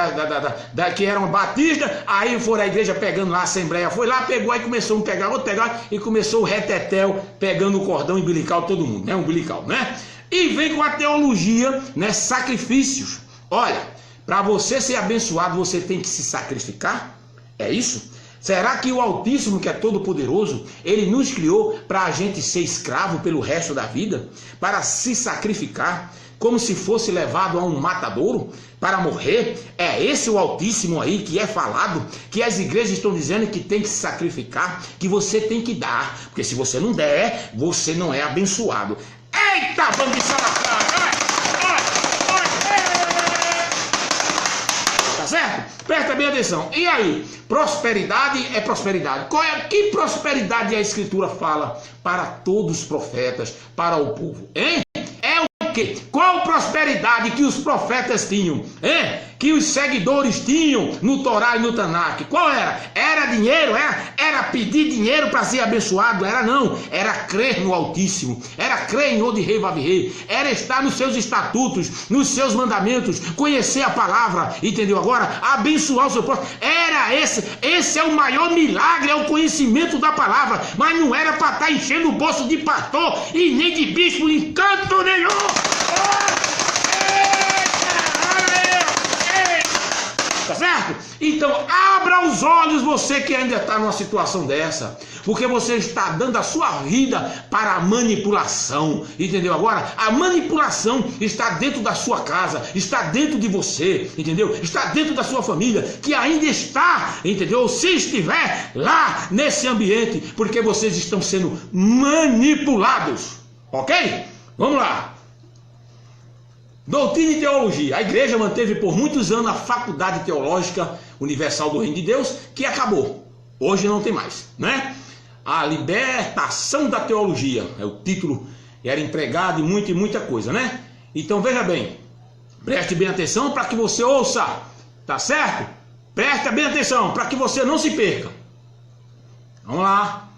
Que eram batistas, aí foram a igreja pegando lá, a assembleia foi lá, pegou, aí começou um pegar, outro pegar, e começou o retetel pegando o cordão umbilical de todo mundo, né? Umbilical, né? E vem com a teologia, né? Sacrifícios. Olha, para você ser abençoado, você tem que se sacrificar? É isso? Será que o Altíssimo, que é todo poderoso, ele nos criou para a gente ser escravo pelo resto da vida? Para se sacrificar? como se fosse levado a um matadouro para morrer? É esse o Altíssimo aí que é falado, que as igrejas estão dizendo que tem que se sacrificar, que você tem que dar, porque se você não der, você não é abençoado. Eita, bando de salafrário! Tá certo? Presta bem atenção. E aí? Prosperidade é prosperidade. Que prosperidade a Escritura fala para todos os profetas, para o povo? Hein? Qual prosperidade que os profetas tinham? Que os seguidores tinham no Torá e no Tanakh? Qual era? Era dinheiro? Era pedir dinheiro para ser abençoado? Era não. Era crer no Altíssimo. Era crer em Od-Rei Vav-Rei. Era estar nos seus estatutos, nos seus mandamentos, conhecer a palavra, entendeu agora? Abençoar o seu próximo. Era esse. Esse é o maior milagre, é o conhecimento da palavra. Mas não era para estar enchendo o bolso de pastor e nem de bispo em canto nenhum. Tá certo? Então abra os olhos, você que ainda está numa situação dessa, porque você está dando a sua vida para a manipulação, entendeu agora? A manipulação está dentro da sua casa, está dentro de você, entendeu? Está dentro da sua família, que ainda está, entendeu? Se estiver lá nesse ambiente, porque vocês estão sendo manipulados, ok? Vamos lá. Doutrina e teologia. A igreja manteve por muitos anos a Faculdade Teológica Universal do Reino de Deus, que acabou. Hoje não tem mais, né? A libertação da teologia é o título, era empregado em muita coisa, né? Então veja bem, preste bem atenção para que você ouça, tá certo? Preste bem atenção para que você não se perca. Vamos lá,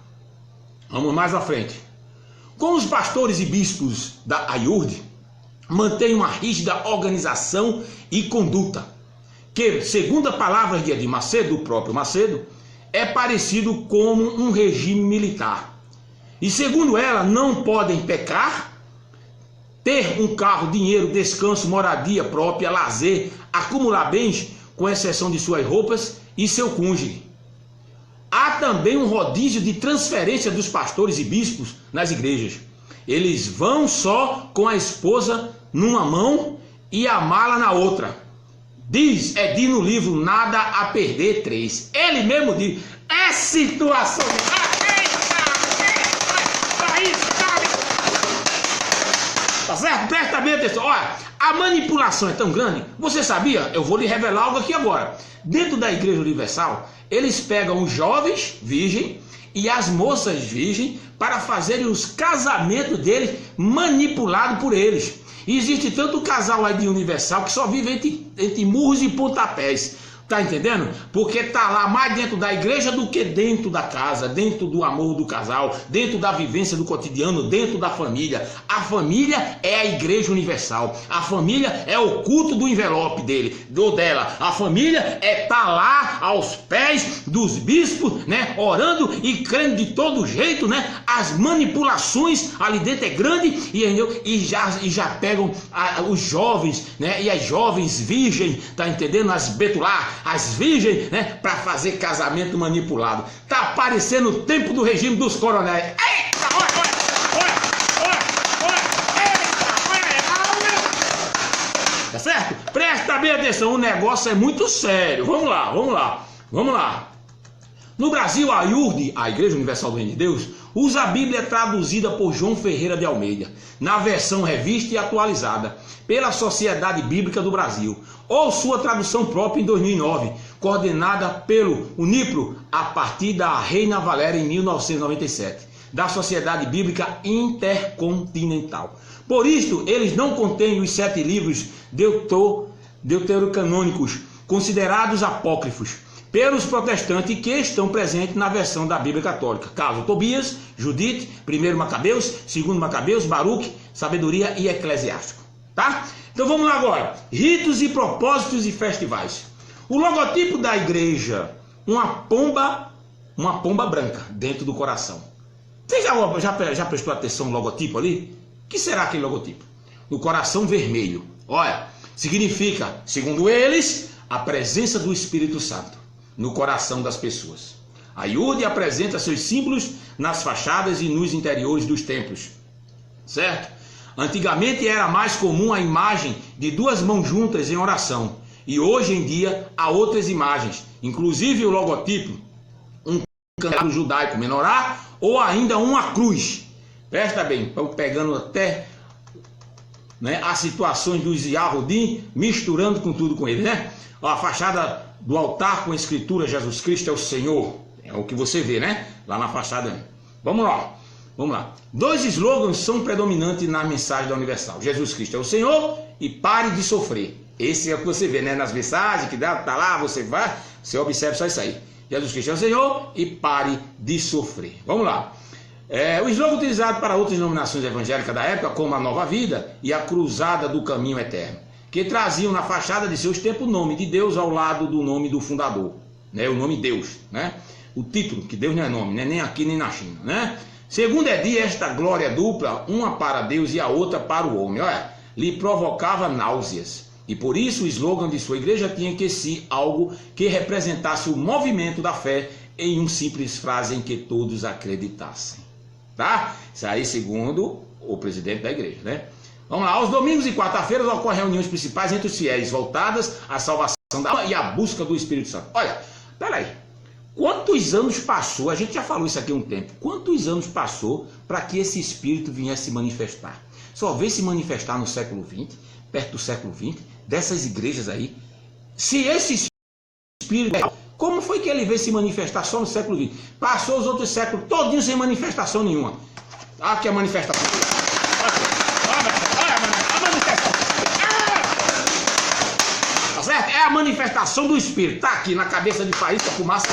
vamos mais à frente. Com os pastores e bispos da AIURD, mantém uma rígida organização e conduta, que, segundo a palavra de Edir Macedo, do próprio Macedo, é parecido como um regime militar. E segundo ela, não podem pecar, ter um carro, dinheiro, descanso, moradia própria, lazer, acumular bens, com exceção de suas roupas e seu cônjuge. Há também um rodízio de transferência dos pastores e bispos nas igrejas. Eles vão só com a esposa numa mão e a mala na outra. Diz Edir no livro Nada a Perder 3. Ele mesmo diz, é situação. Tá certo? Presta bem atenção. Olha, a manipulação é tão grande. Você sabia? Eu vou lhe revelar algo aqui agora. Dentro da Igreja Universal, eles pegam os jovens virgens e as moças virgens para fazerem os casamentos deles manipulados por eles. E existe tanto casal aí de Universal que só vive entre murros e pontapés. Tá entendendo? Porque tá lá mais dentro da igreja do que dentro da casa, dentro do amor do casal, dentro da vivência do cotidiano, dentro da família. A família é a igreja universal. A família é o culto do envelope dele, ou dela. A família é tá lá aos pés dos bispos, né, orando e crendo de todo jeito, né? As manipulações ali dentro é grande e já pegam os jovens, né? E as jovens virgens, tá entendendo? As betular, as virgens, né, para fazer casamento manipulado. Tá aparecendo o tempo do regime dos coronéis. Eita, olha. Tá certo? Presta bem atenção, o negócio é muito sério. Vamos lá. No Brasil, a AIURD, a Igreja Universal do Reino de Deus, usa a Bíblia traduzida por João Ferreira de Almeida, na versão revista e atualizada pela Sociedade Bíblica do Brasil, ou sua tradução própria em 2009, coordenada pelo UNIPRO a partir da Reina Valéria em 1997, da Sociedade Bíblica Intercontinental. Por isto, eles não contêm os 7 livros deuterocanônicos, considerados apócrifos pelos protestantes que estão presentes na versão da Bíblia Católica. Caso Tobias, Judite, 1 Macabeus, 2 Macabeus, Baruque, Sabedoria e Eclesiástico. Tá? Então vamos lá agora. Ritos e propósitos e festivais. O logotipo da igreja, uma pomba branca dentro do coração. Você já prestou atenção no logotipo ali? O que será aquele logotipo? No coração vermelho. Olha, significa, segundo eles, a presença do Espírito Santo no coração das pessoas. A AIURD apresenta seus símbolos nas fachadas e nos interiores dos templos, certo? Antigamente era mais comum a imagem de duas mãos juntas em oração. E hoje em dia há outras imagens, inclusive o logotipo, um candelabro judaico menorá ou ainda uma cruz. Presta bem, estão pegando até, né, as situações dos Yahudim, misturando com tudo com ele, né? A fachada do altar com a escritura Jesus Cristo é o Senhor. É o que você vê, né? Lá na fachada. Vamos lá. Vamos lá. Dois slogans são predominantes na mensagem da Universal. Jesus Cristo é o Senhor e pare de sofrer. Esse é o que você vê, né? Nas mensagens que dá, tá lá, você vai, você observa só isso aí. Jesus Cristo é o Senhor e pare de sofrer. Vamos lá. O slogan utilizado para outras denominações evangélicas da época, como a Nova Vida e a Cruzada do Caminho Eterno, que traziam na fachada de seus tempos o nome de Deus ao lado do nome do fundador, né? O nome Deus, né? O título, que Deus não é nome, né? Nem aqui nem na China, né? Segundo Edi, esta glória dupla, uma para Deus e a outra para o homem, olha, lhe provocava náuseas. E por isso o slogan de sua igreja tinha que ser algo que representasse o movimento da fé em uma simples frase em que todos acreditassem. Tá? Isso aí segundo o presidente da igreja, né? Vamos lá, aos domingos e quarta-feiras ocorrem reuniões principais entre os fiéis, voltadas à salvação da alma e à busca do Espírito Santo. Olha, peraí, quantos anos passou, a gente já falou isso aqui há um tempo, quantos anos passou para que esse Espírito viesse se manifestar? Só veio se manifestar no século XX, perto do século XX, dessas igrejas aí. Se esse Espírito, como foi que ele veio se manifestar só no século XX? Passou os outros séculos todinhos sem manifestação nenhuma. Aqui a manifestação. Tá certo? É a manifestação do Espírito. Tá aqui na cabeça de faísca, fumaça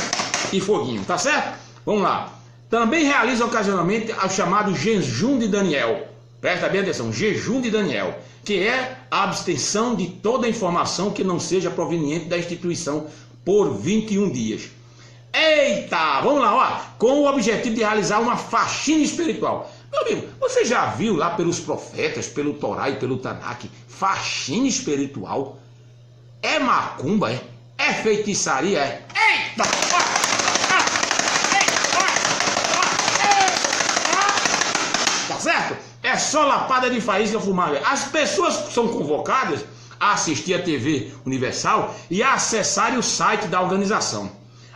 e foguinho. Tá certo? Vamos lá. Também realiza ocasionalmente o chamado jejum de Daniel. Presta bem atenção. Jejum de Daniel. Que é a abstenção de toda informação que não seja proveniente da instituição por 21 dias. Eita, vamos lá, ó, com o objetivo de realizar uma faxina espiritual. Meu amigo, você já viu lá pelos profetas, pelo Torá e pelo Tanakh, faxina espiritual? É macumba, é? É feitiçaria, é? Eita! Tá certo? É só lapada de faísca fumada. As pessoas são convocadas a assistir a TV Universal e a acessarem o site da organização.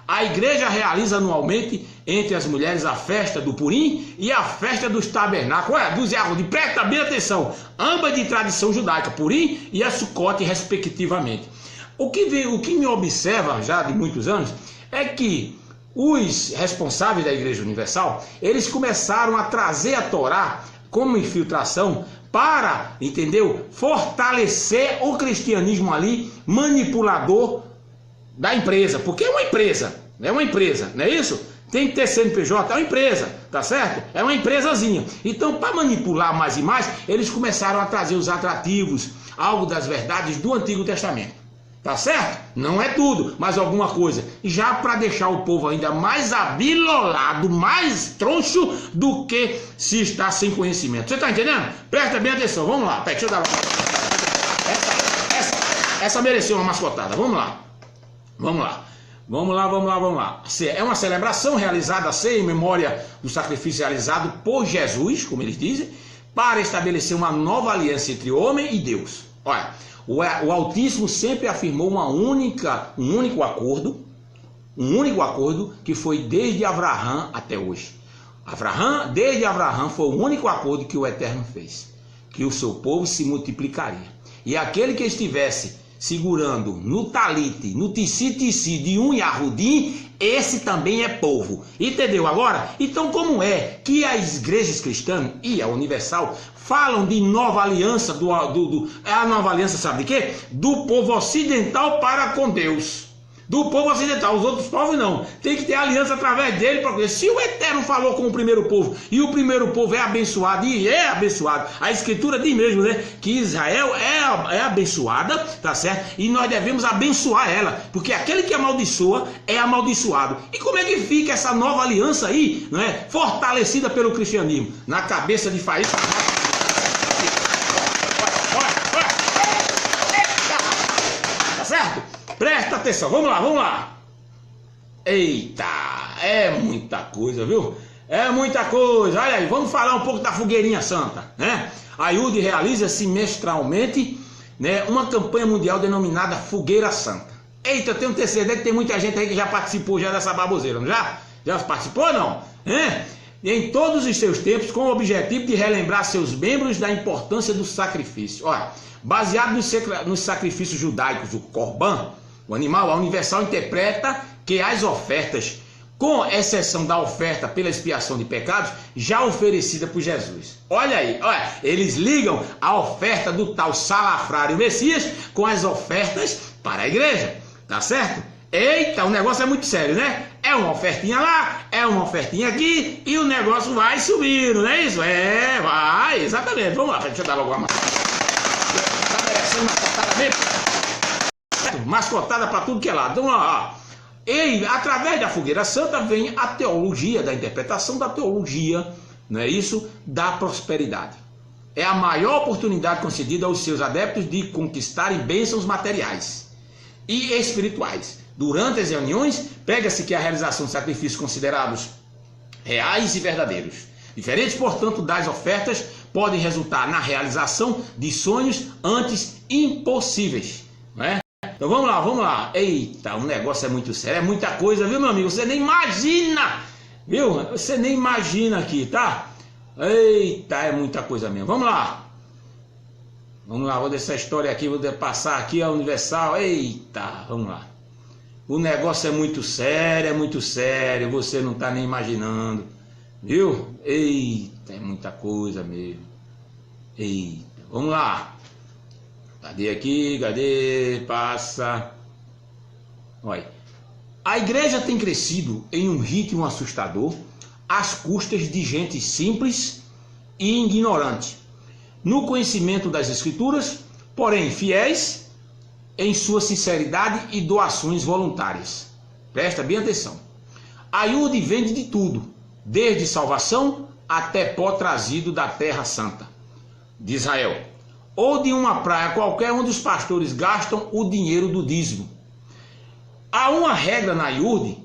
A igreja realiza anualmente entre as mulheres a festa do Purim e a festa dos tabernáculos. Olha, dos Yahudim, presta bem atenção, ambas de tradição judaica, Purim e a Sukkot, respectivamente. O que me observa já de muitos anos é que os responsáveis da Igreja Universal, eles começaram a trazer a Torá como infiltração para, entendeu? Fortalecer o cristianismo ali, manipulador da empresa, porque é uma empresa, não é isso? Tem que ter CNPJ, é uma empresa, tá certo? É uma empresazinha. Então, para manipular mais e mais, eles começaram a trazer os atrativos, algo das verdades do Antigo Testamento. Tá certo? Não é tudo, mas alguma coisa. Já para deixar o povo ainda mais abilolado, mais troncho do que se está sem conhecimento. Você tá entendendo? Presta bem atenção. Vamos lá. Deixa eu dar essa mereceu uma mascotada. Vamos lá. Vamos lá. Vamos lá. É uma celebração realizada em memória do sacrifício realizado por Jesus, como eles dizem, para estabelecer uma nova aliança entre homem e Deus. Olha, o Altíssimo sempre afirmou um único acordo que foi desde Abraão até hoje. Desde Abraão foi o único acordo que o Eterno fez, que o seu povo se multiplicaria. E aquele que estivesse segurando no talite, no tissi de um Yahudim, esse também é povo. Entendeu agora? Então como é que as igrejas cristãs e a Universal falam de nova aliança, a nova aliança sabe de quê? Do povo ocidental para com Deus. Do povo ocidental, os outros povos não. Tem que ter aliança através dele. Porque se o Eterno falou com o primeiro povo, e o primeiro povo é abençoado, e é abençoado, a Escritura diz mesmo, né? Que Israel é abençoada, tá certo? E nós devemos abençoar ela, porque aquele que amaldiçoa é amaldiçoado. E como é que fica essa nova aliança aí, não é? Fortalecida pelo cristianismo? Na cabeça de faísca. Tá certo? Presta atenção, vamos lá. Eita, é muita coisa, viu? É muita coisa. Olha aí, vamos falar um pouco da fogueirinha santa, né? A IURD realiza semestralmente, né, uma campanha mundial denominada Fogueira Santa. Eita, eu tenho certeza que tem muita gente aí que já participou já dessa baboseira, não já? Já participou ou não? Em todos os seus tempos, com o objetivo de relembrar seus membros da importância do sacrifício. Olha, baseado nos sacrifícios judaicos, o Corban, o animal, a Universal interpreta que as ofertas, com exceção da oferta pela expiação de pecados, já oferecida por Jesus. Olha aí, olha, eles ligam a oferta do tal salafrário Messias com as ofertas para a igreja, tá certo? Eita, o negócio é muito sério, né? É uma ofertinha lá, é uma ofertinha aqui e o negócio vai subindo, não é isso? É, vai, exatamente. Vamos lá, deixa eu dar logo uma tá merecendo mascotada mesmo? Mascotada para tudo que é lado. Vamos lá, ó. E através da Fogueira Santa vem a teologia, da interpretação da teologia, não é isso? Da prosperidade. É a maior oportunidade concedida aos seus adeptos de conquistarem bênçãos materiais e espirituais. Durante as reuniões, prega-se que a realização de sacrifícios considerados reais e verdadeiros, diferentes, portanto, das ofertas, podem resultar na realização de sonhos antes impossíveis, não é? Então vamos lá, vamos lá. Eita, o negócio é muito sério, é muita coisa, viu, meu amigo? Você nem imagina, viu? Você nem imagina aqui, tá? Eita, é muita coisa mesmo. Vamos lá. Vamos lá, vou deixar a história aqui, vou passar aqui a Universal. Eita, vamos lá. O negócio é muito sério, você não tá nem imaginando, viu? Eita, é muita coisa mesmo. Eita, vamos lá. Cadê aqui? Cadê? Passa. Olha. A igreja tem crescido em um ritmo assustador às custas de gente simples e ignorante no conhecimento das Escrituras, porém fiéis em sua sinceridade e doações voluntárias. Presta bem atenção. A IURD vende de tudo, desde salvação até pó trazido da Terra Santa de Israel, ou de uma praia qualquer onde os pastores gastam o dinheiro do dízimo. Há uma regra na IURD: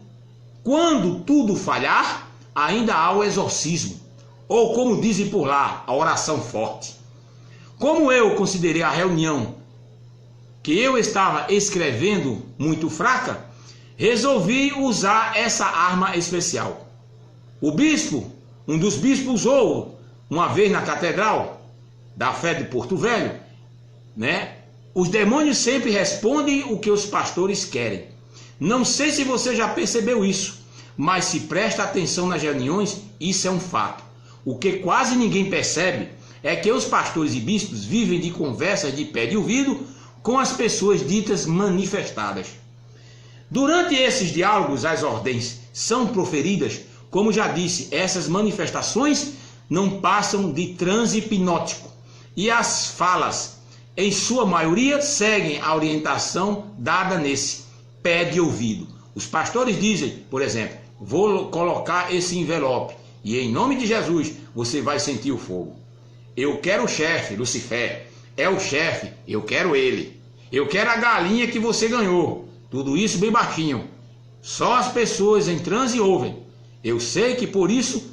quando tudo falhar, ainda há o exorcismo, ou como dizem por lá, a oração forte. Como eu considerei a reunião que eu estava escrevendo muito fraca, resolvi usar essa arma especial. O bispo, um dos bispos usou uma vez na Catedral da Fé de Porto Velho, né? Os demônios sempre respondem o que os pastores querem. Não sei se você já percebeu isso, mas se presta atenção nas reuniões, isso é um fato. O que quase ninguém percebe é que os pastores e bispos vivem de conversas de pé de ouvido com as pessoas ditas manifestadas. Durante esses diálogos, as ordens são proferidas. Como já disse, essas manifestações não passam de transe hipnótico, e as falas, em sua maioria, seguem a orientação dada nesse pé de ouvido. Os pastores dizem, por exemplo, vou colocar esse envelope e em nome de Jesus você vai sentir o fogo. Eu quero o chefe, Lucifer. É o chefe, eu quero ele. Eu quero a galinha que você ganhou. Tudo isso bem baixinho. Só as pessoas em transe ouvem. Eu sei que por isso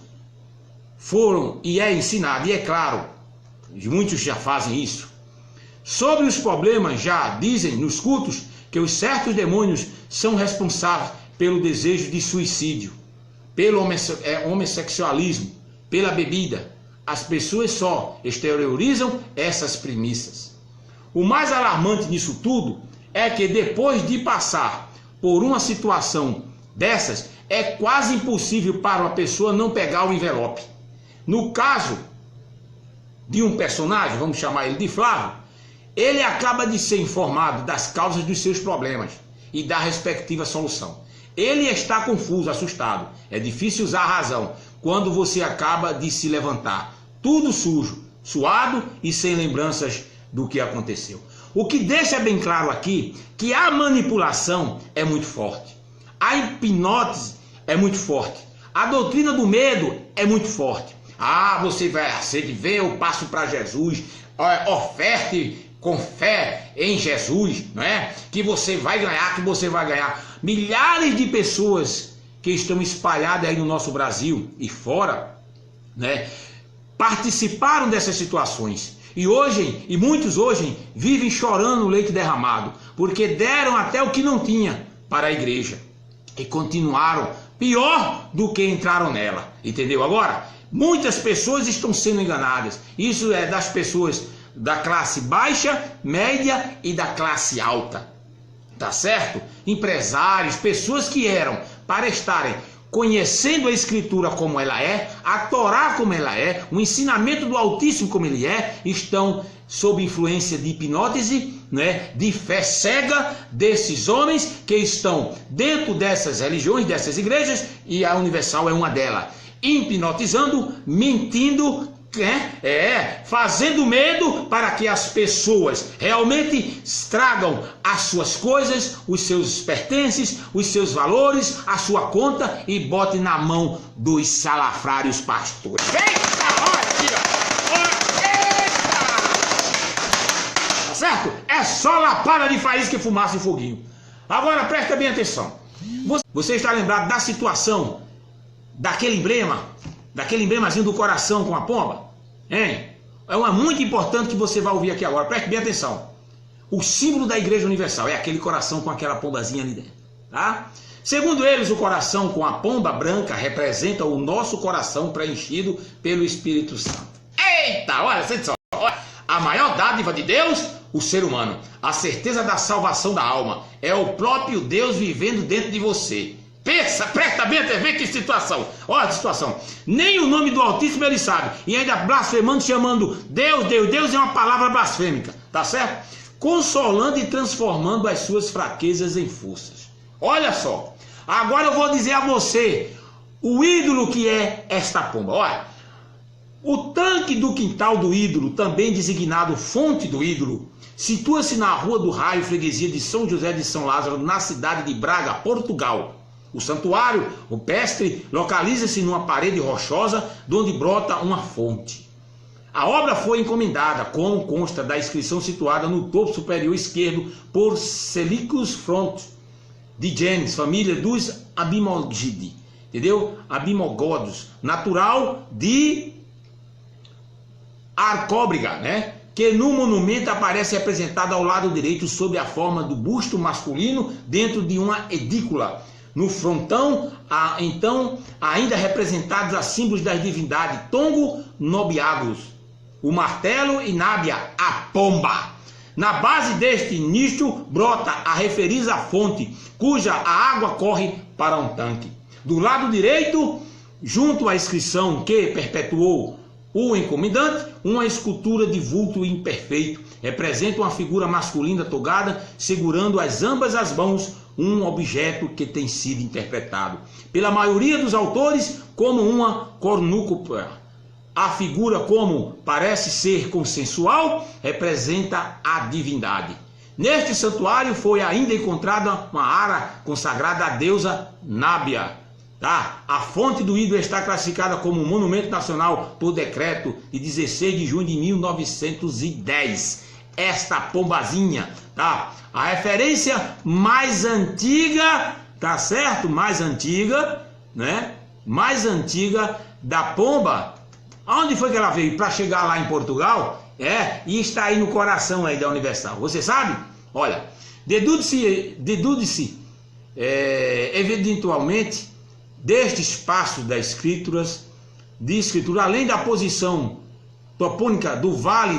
foram e é ensinado, e é claro, muitos já fazem isso. Sobre os problemas, já dizem nos cultos que os certos demônios são responsáveis pelo desejo de suicídio, pelo homossexualismo, pela bebida. As pessoas só exteriorizam essas premissas. O mais alarmante nisso tudo é que depois de passar por uma situação dessas, é quase impossível para uma pessoa não pegar o envelope. No caso de um personagem, vamos chamar ele de Flávio, ele acaba de ser informado das causas dos seus problemas e da respectiva solução. Ele está confuso, assustado. É difícil usar a razão quando você acaba de se levantar, tudo sujo, suado e sem lembranças do que aconteceu. O que deixa bem claro aqui que a manipulação é muito forte, a hipnose é muito forte, a doutrina do medo é muito forte. Ah, você vai aceitar, vem, eu passo para Jesus, oferte com fé em Jesus, não é? Que você vai ganhar, que você vai ganhar. Milhares de pessoas que estão espalhadas aí no nosso Brasil e fora, né? participaram dessas situações. E muitos hoje vivem chorando no leite derramado, porque deram até o que não tinha para a igreja e continuaram pior do que entraram nela. Entendeu? Agora, muitas pessoas estão sendo enganadas. Isso é das pessoas da classe baixa, média e da classe alta. Tá certo? Empresários, pessoas que eram para estarem conhecendo a Escritura como ela é, a Torá como ela é, o ensinamento do Altíssimo como ele é, estão sob influência de hipnose, né, de fé cega desses homens que estão dentro dessas religiões, dessas igrejas, e a Universal é uma delas, hipnotizando, mentindo, fazendo medo para que as pessoas realmente tragam as suas coisas, os seus pertences, os seus valores, a sua conta e botem na mão dos salafrários pastores. Eita, olha aqui, ó. Eita! Tá certo? É só lapada de faísca e fumaça e foguinho. Agora presta bem atenção. Você está lembrado da situação daquele emblemazinho do coração com a pomba? Hein? É uma muito importante que você vai ouvir aqui agora. Preste bem atenção. O símbolo da Igreja Universal é aquele coração com aquela pombazinha ali dentro. Tá? Segundo eles, o coração com a pomba branca representa o nosso coração preenchido pelo Espírito Santo. Eita, olha, só. Olha, a maior dádiva de Deus, o ser humano. A certeza da salvação da alma. É o próprio Deus vivendo dentro de você. Pensa, presta bem até ver que situação. Olha a situação. Nem o nome do Altíssimo ele sabe. E ainda blasfemando, chamando Deus. Deus é uma palavra blasfêmica. Tá certo? Consolando e transformando as suas fraquezas em forças. Olha só. Agora eu vou dizer a você o ídolo que é esta pomba. Olha. O tanque do quintal do ídolo, também designado fonte do ídolo, situa-se na Rua do Raio, freguesia de São José de São Lázaro, na cidade de Braga, Portugal. O santuário rupestre localiza-se numa parede rochosa, de onde brota uma fonte. A obra foi encomendada, como consta da inscrição situada no topo superior esquerdo, por Celicus Front de James, família dos Abimogidi, entendeu? Abimogodos, natural de Arcóbriga, né? Que no monumento aparece representado ao lado direito sob a forma do busto masculino dentro de uma edícula. No frontão, então, ainda representados a símbolos das divindades Tongo, Nobiagos, o martelo e Nábia, a pomba. Na base deste nicho brota a referida fonte, cuja a água corre para um tanque. Do lado direito, junto à inscrição que perpetuou o encomendante, uma escultura de vulto imperfeito, representa uma figura masculina togada, segurando ambas as mãos um objeto que tem sido interpretado pela maioria dos autores como uma cornucópia. A figura, como parece ser consensual, representa a divindade. Neste santuário foi ainda encontrada uma ara consagrada à deusa Nábia. Tá? A fonte do ídolo está classificada como monumento nacional por decreto de 16 de junho de 1910. Esta pombazinha, tá? A referência mais antiga, tá certo? Mais antiga, né? Mais antiga da pomba. Aonde foi que ela veio? Para chegar lá em Portugal? E está aí no coração aí da Universal. Você sabe? Olha, dedude-se eventualmente deste espaço das escrituras, além da posição topônica do vale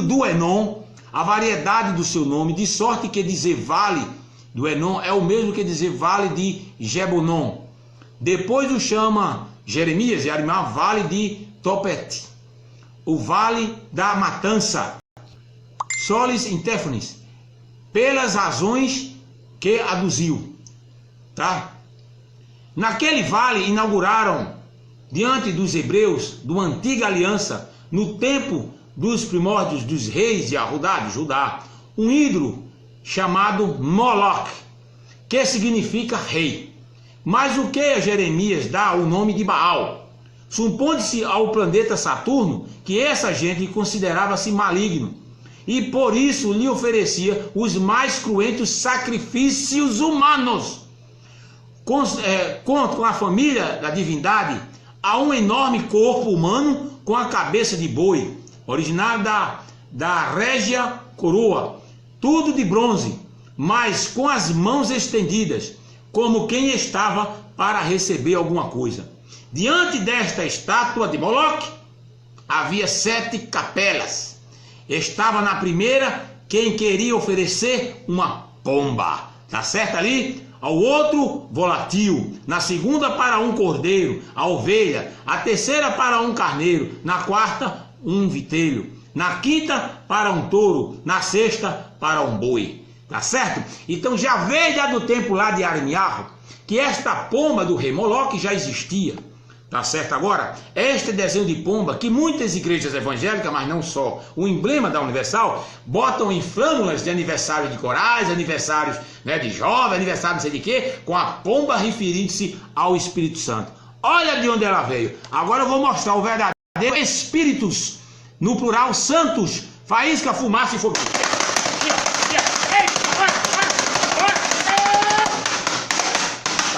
do Enon, a variedade do seu nome, de sorte que dizer vale do Enon é o mesmo que dizer vale de Jebonon. Depois o chama Jeremias e Arimá vale de Topete, o vale da matança, Solis Interfones, pelas razões que aduziu, tá? Naquele vale inauguraram, diante dos hebreus, de uma antiga aliança, no tempo dos primórdios dos reis de Judá, um ídolo chamado Moloch, que significa rei. Mas o que Jeremias dá o nome de Baal? Supondo-se ao planeta Saturno que essa gente considerava-se maligno, e por isso lhe oferecia os mais cruentos sacrifícios humanos. Com a família da divindade, há um enorme corpo humano com a cabeça de boi, originário da régia coroa, tudo de bronze, mas com as mãos estendidas, como quem estava para receber alguma coisa. Diante desta estátua de Moloque, havia 7 capelas. Estava na primeira quem queria oferecer uma pomba, tá certo ali? Ao outro, volátil. Na segunda, para um cordeiro, a ovelha. A terceira, para um carneiro. Na quarta, um vitelho. Na quinta, para um touro. Na sexta, para um boi. Tá certo? Então já veio do tempo lá de Armiarro que esta pomba do rei Moloque já existia. Tá certo? Agora, este desenho de pomba, que muitas igrejas evangélicas, mas não só, o emblema da Universal, botam em flâmulas de aniversário de corais, aniversários, né, de jovem, aniversário não sei de quê, com a pomba referindo-se ao Espírito Santo. Olha de onde ela veio. Agora eu vou mostrar o verdadeiro Espíritos, no plural, santos, faísca, fumaça e fogo.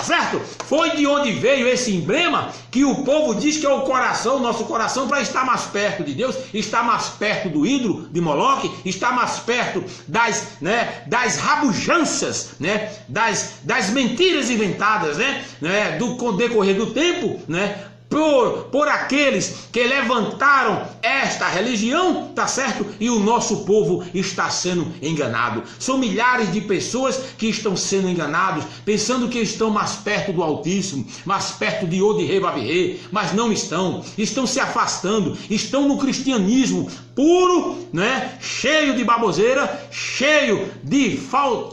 Certo? Foi de onde veio esse emblema que o povo diz que é o coração, nosso coração, para estar mais perto de Deus, estar mais perto do ídolo de Moloque, estar mais perto das rabujanças, né, das mentiras inventadas, né, do decorrer do tempo, né, por aqueles que levantaram esta religião, tá certo? E o nosso povo está sendo enganado. São milhares de pessoas que estão sendo enganados, pensando que estão mais perto do Altíssimo, mais perto de Ode-Rei-Bavi-Rei, mas não estão. Estão se afastando, estão no cristianismo puro, né? Cheio de baboseira, cheio de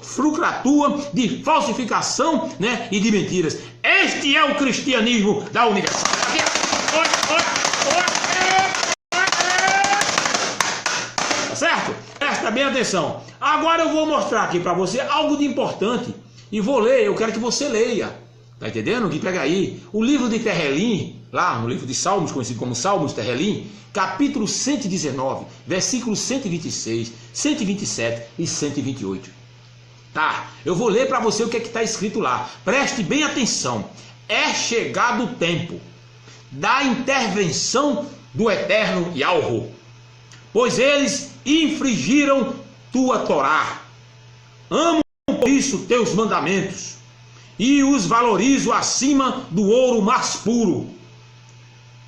frucratua, de falsificação, né? E de mentiras. Este é o cristianismo da Universal. Tá certo? Presta bem atenção. Agora eu vou mostrar aqui para você algo de importante. E vou ler, eu quero que você leia. Tá entendendo? Que pega aí o livro de Terrelim, lá no livro de Salmos, conhecido como Salmos Terrelim, capítulo 119, versículos 126, 127 e 128. Tá, eu vou ler para você o que está escrito lá. Preste bem atenção. É chegado o tempo da intervenção do eterno Yahweh, pois eles infringiram tua Torá. Amo por isso teus mandamentos e os valorizo acima do ouro mais puro.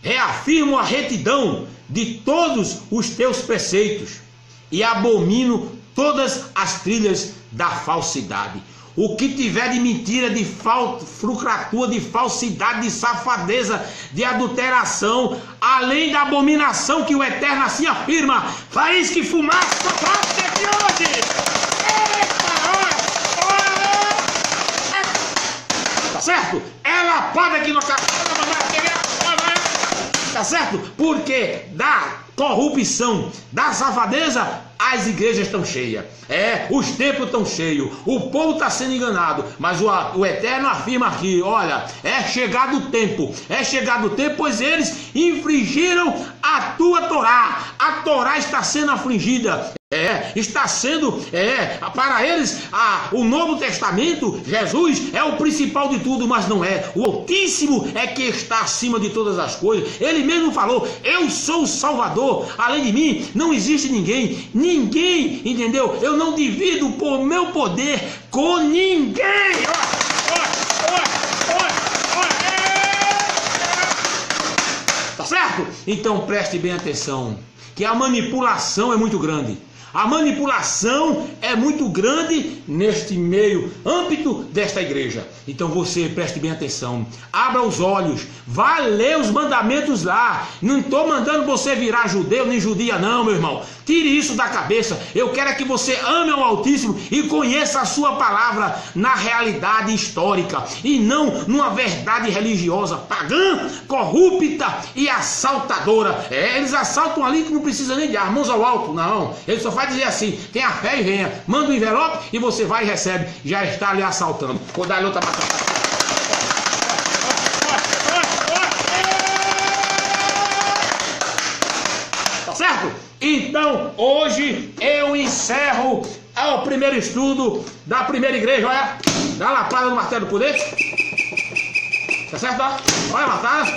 Reafirmo a retidão de todos os teus preceitos e abomino todas as trilhas da falsidade. O que tiver de mentira, de frucratura, de falsidade, de safadeza, de adulteração, além da abominação que o Eterno assim afirma, faísca e fumaça, de hoje. Tá certo? Ela apaga aqui no café. Tá certo? Porque da corrupção, da safadeza, as igrejas estão cheias, os templos estão cheios, o povo está sendo enganado, mas o Eterno afirma aqui, olha, é chegado o tempo, pois eles infringiram a tua Torá, a Torá está sendo afligida. Está sendo, para eles, o Novo Testamento, Jesus é o principal de tudo, mas não é. O Altíssimo é que está acima de todas as coisas. Ele mesmo falou, eu sou o Salvador, além de mim não existe ninguém, entendeu? Eu não divido por meu poder com ninguém. Tá certo? Então preste bem atenção, que a manipulação é muito grande. A manipulação é muito grande neste meio âmbito desta igreja. Então você preste bem atenção, abra os olhos, vá ler os mandamentos lá. Não estou mandando você virar judeu nem judia não, meu irmão. Tire isso da cabeça. Eu quero que você ame ao Altíssimo e conheça a sua palavra na realidade histórica e não numa verdade religiosa pagã, corrupta e assaltadora. Eles assaltam ali que não precisa nem de ar, mãos ao alto, não. Eles só vai dizer assim, tenha fé e venha, manda um envelope e você vai e recebe, já está ali assaltando. Vou dar outra batata. Tá certo? Então, hoje eu encerro o primeiro estudo da primeira igreja, olha, dá lapada no martelo do poder. Tá certo? Olha a lapada.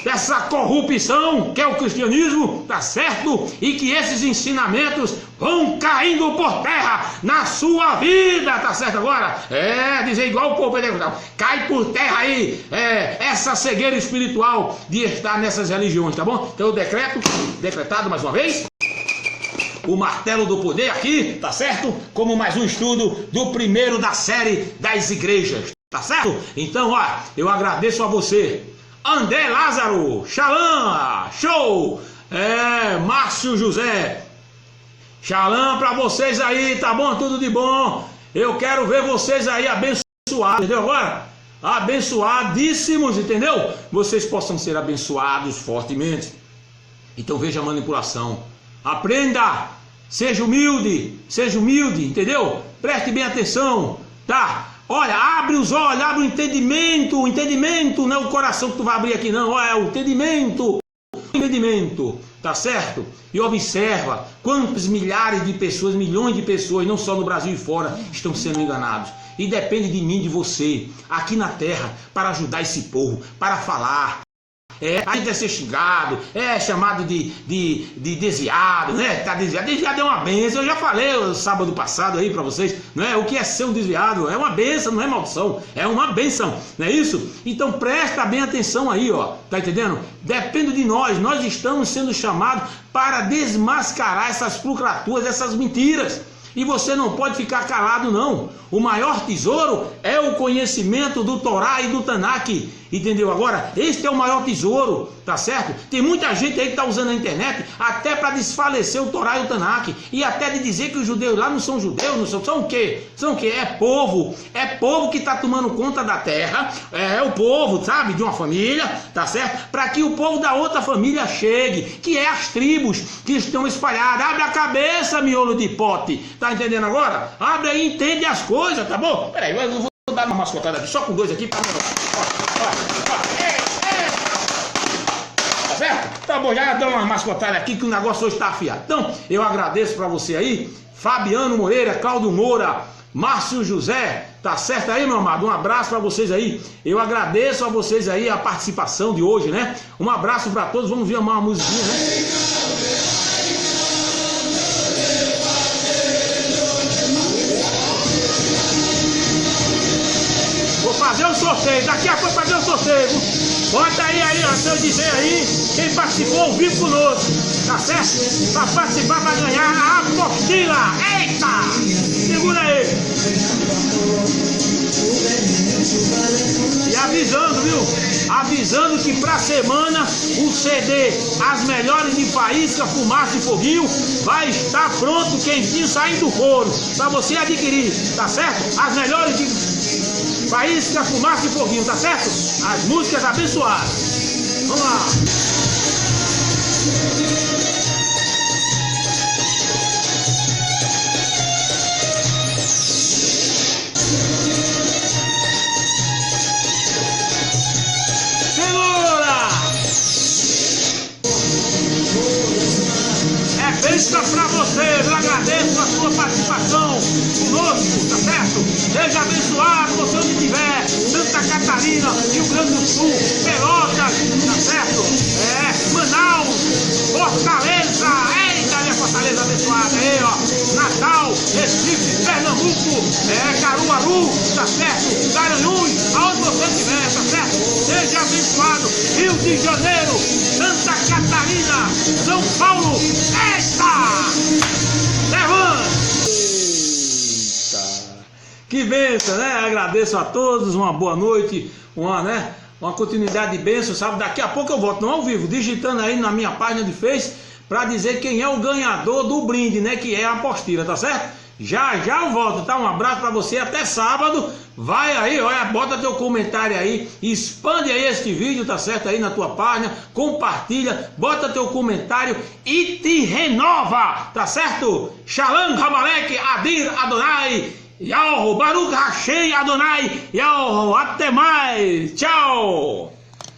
dessa corrupção que é o cristianismo, tá certo? E que esses ensinamentos vão caindo por terra na sua vida, tá certo agora? Dizer igual o povo pentecostal, cai por terra aí, essa cegueira espiritual de estar nessas religiões, tá bom? Então eu decretado mais uma vez, o martelo do poder aqui, tá certo? Como mais um estudo do primeiro da série das igrejas, tá certo? Então, ó, eu agradeço a você, André Lázaro, Xalã, show! Márcio José, Xalã pra vocês aí, tá bom? Tudo de bom. Eu quero ver vocês aí abençoados, entendeu agora? Abençoadíssimos, entendeu? Vocês possam ser abençoados fortemente. Então veja a manipulação. Aprenda, seja humilde, entendeu? Preste bem atenção, tá? Olha, abre os olhos, abre o entendimento, não é o coração que tu vai abrir aqui não, olha, é o entendimento, tá certo? E observa quantos milhares de pessoas, milhões de pessoas, não só no Brasil e fora, estão sendo enganados. E depende de mim, de você, aqui na terra, para ajudar esse povo, para falar. A gente é ser xingado, chamado de desviado, né? Tá desviado. Desviado é uma bênção. Eu já falei o sábado passado aí pra vocês, não é? O que é ser um desviado? É uma bênção, não é maldição, é uma bênção, não é isso? Então presta bem atenção aí, ó, tá entendendo? Depende de nós estamos sendo chamados para desmascarar essas procraturas, essas mentiras. E você não pode ficar calado não. O maior tesouro é o conhecimento do Torá e do Tanakh. Entendeu agora? Este é o maior tesouro, tá certo? Tem muita gente aí que está usando a internet até para desfalecer o Torá e o Tanakh. E até de dizer que os judeus lá não são judeus, são o quê? São o quê? É povo que está tomando conta da terra. É o povo, sabe? De uma família, tá certo? Para que o povo da outra família chegue, que é as tribos que estão espalhadas. Abre a cabeça, miolo de pote. Tá entendendo agora? Abre aí e entende as coisas, tá bom? Peraí, eu vou dar uma mascotada aqui, só com dois aqui para tá certo? Tá bom, já dá uma mascotada aqui que o negócio hoje tá afiado. Então, eu agradeço para você aí, Fabiano Moreira, Cláudio Moura, Márcio José, tá certo aí, meu amado? Um abraço para vocês aí. Eu agradeço a vocês aí a participação de hoje, né? Um abraço para todos. Vamos ver uma musiquinha, né? Vou fazer um sorteio, daqui a pouco fazer um sorteio. Bota aí, ó, se eu dizer aí, quem participou ao vivo conosco, tá certo? Pra participar, vai ganhar a apostila. Eita! Segura aí. E avisando, viu? Avisando que pra semana o CD As Melhores de Faísca, Fumaça e Foguinho vai estar pronto, quentinho, saindo do forno, pra você adquirir, tá certo? As Melhores de Faísca, Fumaça e Foguinho, tá certo? As músicas abençoadas. Vamos lá. Segura! É bênção pra você. Eu agradeço a sua participação conosco, tá certo? Seja abençoado, você onde estiver, Santa Catarina, Rio Grande do Sul, Pelotas, tá certo? Manaus, Fortaleza, eita, minha Fortaleza abençoada aí, ó. Natal, Recife, Pernambuco, Caruaru, tá certo? Garanhuns, aonde você estiver, tá certo? Seja abençoado. Rio de Janeiro, Santa Catarina, São Paulo, eita! Levanta! Que bênção, né? Agradeço a todos, uma boa noite, uma continuidade de bênção, sabe? Daqui a pouco eu volto, não ao vivo, digitando aí na minha página de Face, para dizer quem é o ganhador do brinde, né? Que é a apostila, tá certo? Já eu volto, tá? Um abraço para você, até sábado. Vai aí, olha, bota teu comentário aí, expande aí este vídeo, tá certo? Aí na tua página, compartilha, bota teu comentário e te renova, tá certo? Shalom, Ramalek, Adir, Adonai, Yahoo, Baruch Hashem, Adonai, Yahoo, até mais, tchau!